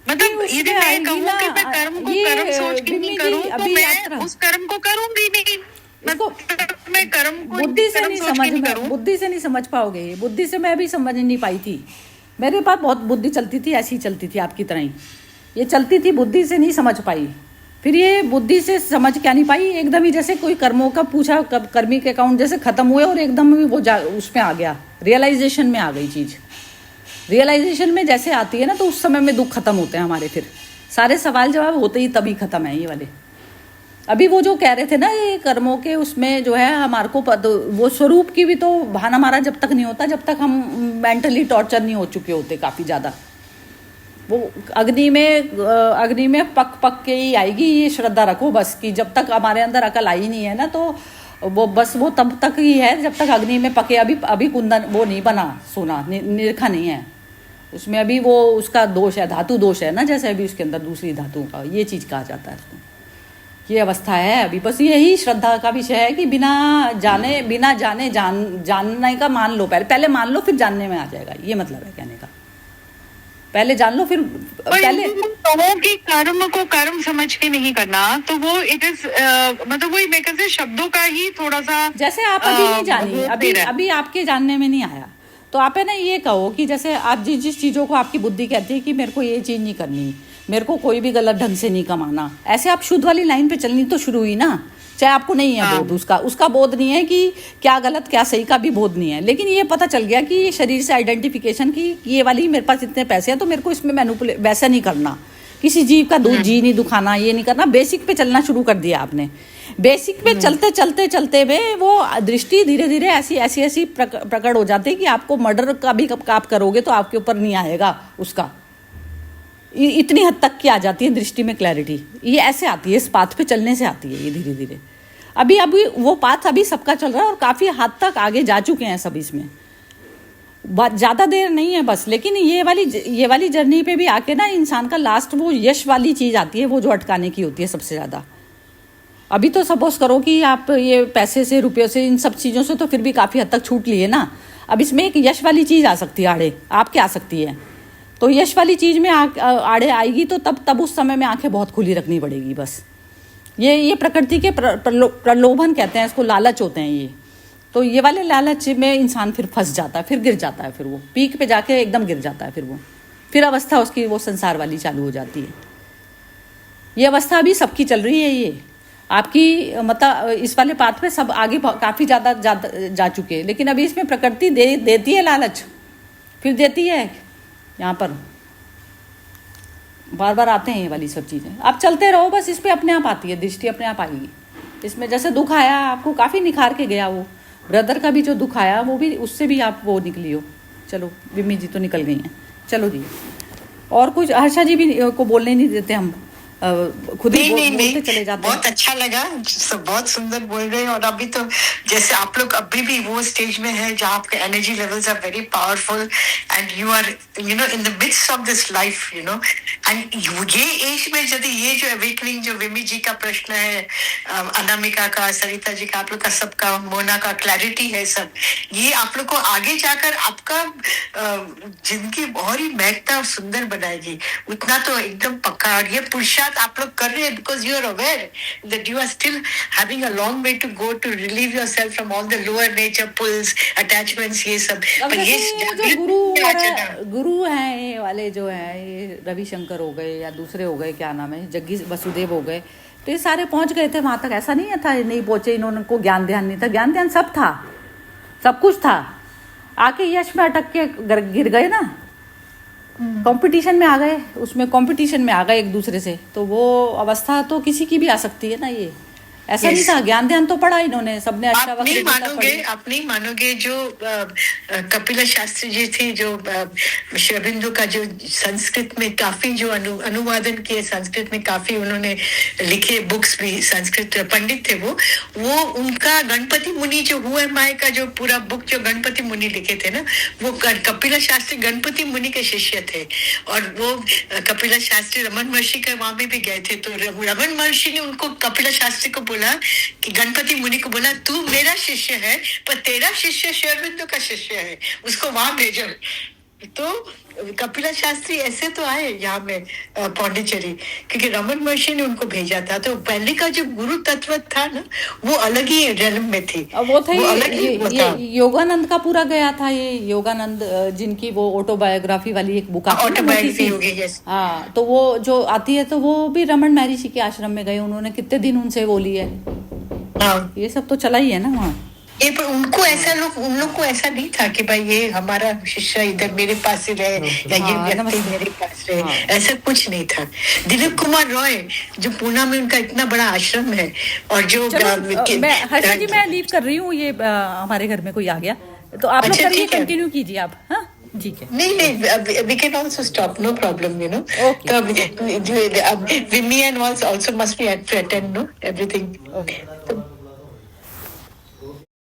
मतलब यदि मैं कहूँ कि मैं कर्म को कर्म सोच के नहीं करूँ तो मैं उस कर्म को करूंगी नहीं। मैं कर्म को बुद्धि से नहीं समझ पाओगे, बुद्धि से मैं भी समझ नहीं पाई थी। मेरे पास बहुत बुद्धि चलती थी, ऐसी चलती थी आपकी तरह ही ये चलती थी, बुद्धि से नहीं समझ पाई। फिर ये बुद्धि से समझ क्या नहीं पाई, एकदम ही जैसे कोई कर्मों का पूछा, कर्मी के अकाउंट जैसे खत्म हुए और एकदम ही वो उसमें आ गया, रियलाइजेशन में आ गई चीज़। रियलाइजेशन में जैसे आती है ना, तो उस समय में दुख खत्म होते हैं हमारे, फिर सारे सवाल जवाब होते ही तभी खत्म है ये वाले। अभी वो जो कह रहे थे ना, ये कर्मों के उसमें जो है हमारे को वो स्वरूप की भी तो भान हमारा जब तक नहीं होता, जब तक हम मेंटली टॉर्चर नहीं हो चुके होते काफ़ी ज़्यादा। वो अग्नि में पक के ही आएगी, ये श्रद्धा रखो बस, कि जब तक हमारे अंदर अकल आई नहीं है ना, तो वो बस वो तब तक ही है जब तक अग्नि में पके। अभी कुंदन वो नहीं बना, सोना निरखा नहीं है उसमें, अभी वो उसका दोष है, धातु दोष है ना, जैसे अभी उसके अंदर दूसरी धातु का ये चीज़ कहा जाता है उसको। ये अवस्था है अभी, बस यही श्रद्धा का विषय है कि बिना जाने जानने का मान लो, पहले मान लो फिर जानने में आ जाएगा, ये मतलब है कहने का। पहले जान लो फिर पहले कहो कि कर्म को कर्म समझ के नहीं करना, तो वो इट इज मतलब वही मैं कहते शब्दों का ही थोड़ा सा, जैसे आप अभी नहीं जानी, अभी आपके जानने में नहीं आया, तो आप है ना ये कहो कि जैसे आप जिस चीज़ों को आपकी बुद्धि कहती है कि मेरे को ये चीज़ नहीं करनी, मेरे को कोई भी गलत ढंग से नहीं कमाना, ऐसे आप शुद्ध वाली लाइन पे चलनी तो शुरू हुई ना। चाहे आपको नहीं है बोध, उसका बोध नहीं है कि क्या गलत क्या सही का भी बोध नहीं है, लेकिन ये पता चल गया कि ये शरीर से आइडेंटिफिकेशन की ये वाली मेरे पास इतने पैसे हैं तो मेरे को इसमें मैनिपुलेट वैसा नहीं करना, किसी जीव का जी नहीं दुखाना, ये नहीं करना। बेसिक पे चलना शुरू कर दिया आपने। बेसिक पे चलते हुए वो दृष्टि धीरे धीरे ऐसी प्रकट हो जाती है कि आपको मर्डर का भी आप करोगे तो आपके ऊपर नहीं आएगा उसका, इतनी हद तक की आ जाती है दृष्टि में क्लैरिटी। ये ऐसे आती है, इस पाथ पे चलने से आती है ये धीरे धीरे। अभी वो पाथ अभी सबका चल रहा है और काफ़ी हद तक आगे जा चुके हैं सब इसमें, ज़्यादा देर नहीं है बस। लेकिन ये वाली जर्नी पे भी आके ना इंसान का लास्ट वो यश वाली चीज़ आती है, वो जो अटकाने की होती है सबसे ज़्यादा। अभी तो सपोज करो कि आप ये पैसे से, रुपयों से, इन सब चीज़ों से तो फिर भी काफ़ी हद तक छूट लिए ना। अब इसमें एक यश वाली चीज़ आ सकती है आड़े, आपके आ सकती है, तो यश वाली चीज़ में आड़े आएगी तो तब उस समय में आंखें बहुत खुली रखनी पड़ेगी बस। ये प्रकृति के प्रलोभन कहते हैं इसको, लालच होते हैं ये। तो ये वाले लालच में इंसान फिर फंस जाता है, फिर गिर जाता है, फिर वो पीक पे जाके एकदम गिर जाता है, फिर अवस्था उसकी वो संसार वाली चालू हो जाती है। ये अवस्था अभी सबकी चल रही है, ये आपकी मतलब इस वाले पाथ पे सब आगे काफ़ी ज़्यादा जा चुके हैं। लेकिन अभी इसमें प्रकृति देती है लालच, फिर देती है यहाँ पर बार बार आते हैं ये वाली सब चीज़ें। आप चलते रहो बस, इस पर अपने आप आती है दृष्टि, अपने आप आएगी। इसमें जैसे दुख आया आपको काफ़ी निखार के गया, वो ब्रदर का भी जो दुख आया वो भी, उससे भी आप वो निकली हो। चलो विमी जी तो निकल गई हैं, चलो जी। और कुछ हर्षा जी भी को बोलने नहीं देते हम, खुद ही बोलते चले जाते हैं। बहुत अच्छा लगा, बहुत सुंदर बोल रहे हैं। और अभी तो जैसे आप लोग अभी भी वो स्टेज में है जहाँ आपके energy levels are very powerful and you are in the midst of this life, and ये एज में यदि ये जो अवेकनिंग जो विमी जी का प्रश्न है, अनामिका का, सरिता जी का, आप लोग का सबका, मोना का क्लैरिटी है सब, ये आप लोग को आगे जाकर आपका जिंदगी और ही महकता और सुंदर बनाएगी, उतना तो एकदम पक्का। और ये पुरुषार्थ आप लोग कर रहे हैं because you are aware that you are still having a long way to go to relieve yourself from all the lower nature pulls, attachments, ये सब। अब पर ये जैसे जो गुरु हैं ये वाले जो हैं, ये रविशंकर हो गए या दूसरे हो गए, क्या नाम है, जग्गी वसुदेव हो गए, तो ये सारे पहुंच गए थे वहां तक। ऐसा नहीं था नहीं पहुंचे, इन्होंने को ज्ञान ध्यान नहीं था, ज्ञान ध्यान सब था, सब कुछ था, आके यश में अटक के गिर गए ना, कंपटीशन में आ गए, उसमें कंपटीशन में आ गए एक दूसरे से। तो वो अवस्था तो किसी की भी आ सकती है ना। ये ऐसा नहीं था, ज्ञान ध्यान तो पढ़ा इन्होंने सबने। आप नहीं मानोगे जो कपिला शास्त्री जी थी, जो श्रबिंदु का जो संस्कृत में काफी जो अनुवादन किए, संस्कृत में काफी उन्होंने लिखे बुक्स भी, संस्कृत पंडित थे वो उनका गणपति मुनि जो हुए माए का जो पूरा बुक जो गणपति मुनि लिखे थे ना, वो कपिला शास्त्री गणपति मुनि के शिष्य थे। और वो कपिला शास्त्री रमन महर्षि के वहां भी गए थे, तो रमन महर्षि ने उनको कपिला शास्त्री को बोला कि गणपति मुनि को बोला, तू मेरा शिष्य है पर तेरा शिष्य श्रीअरविंदो का शिष्य है, उसको वहां भेजो। तो कपिला शास्त्री ऐसे तो आए यहाँ में पौंडीचेरी, क्योंकि रमन महर्षि ने उनको भेजा था। तो पहले का जो गुरु तत्व था ना, वो अलग ही रेलम में थी, वो था ये योगानंद का पूरा गया था। ये योगानंद जिनकी वो ऑटोबायोग्राफी वाली एक बुक ऑटोबायोग्राफी हो गई। हाँ, तो वो जो आती है, तो वो भी रमन महर्षि के आश्रम में गए, उन्होंने कितने दिन उनसे वो ली है। ये सब तो चला ही है ना वहाँ। ये पर उनको ऐसा उन लोग को ऐसा नहीं था कि भाई ये हमारा शिष्य इधर मेरे पास ही रहे या ये व्यक्ति मेरे पास रहे, ऐसा कुछ नहीं था। दिलीप कुमार रॉय जो पूना में उनका इतना बड़ा आश्रम है, और जो मैं हर्षित जी मैं लीव कर रही हूँ, ये हमारे घर में कोई आ गया, तो आप लोग करिए, कंटिन्यू कीजिए आप। हाँ ठीक है, नहीं we can also stop, no problem, you know. Okay. तो Vimy and also must be to attend, no, everything. Okay. तो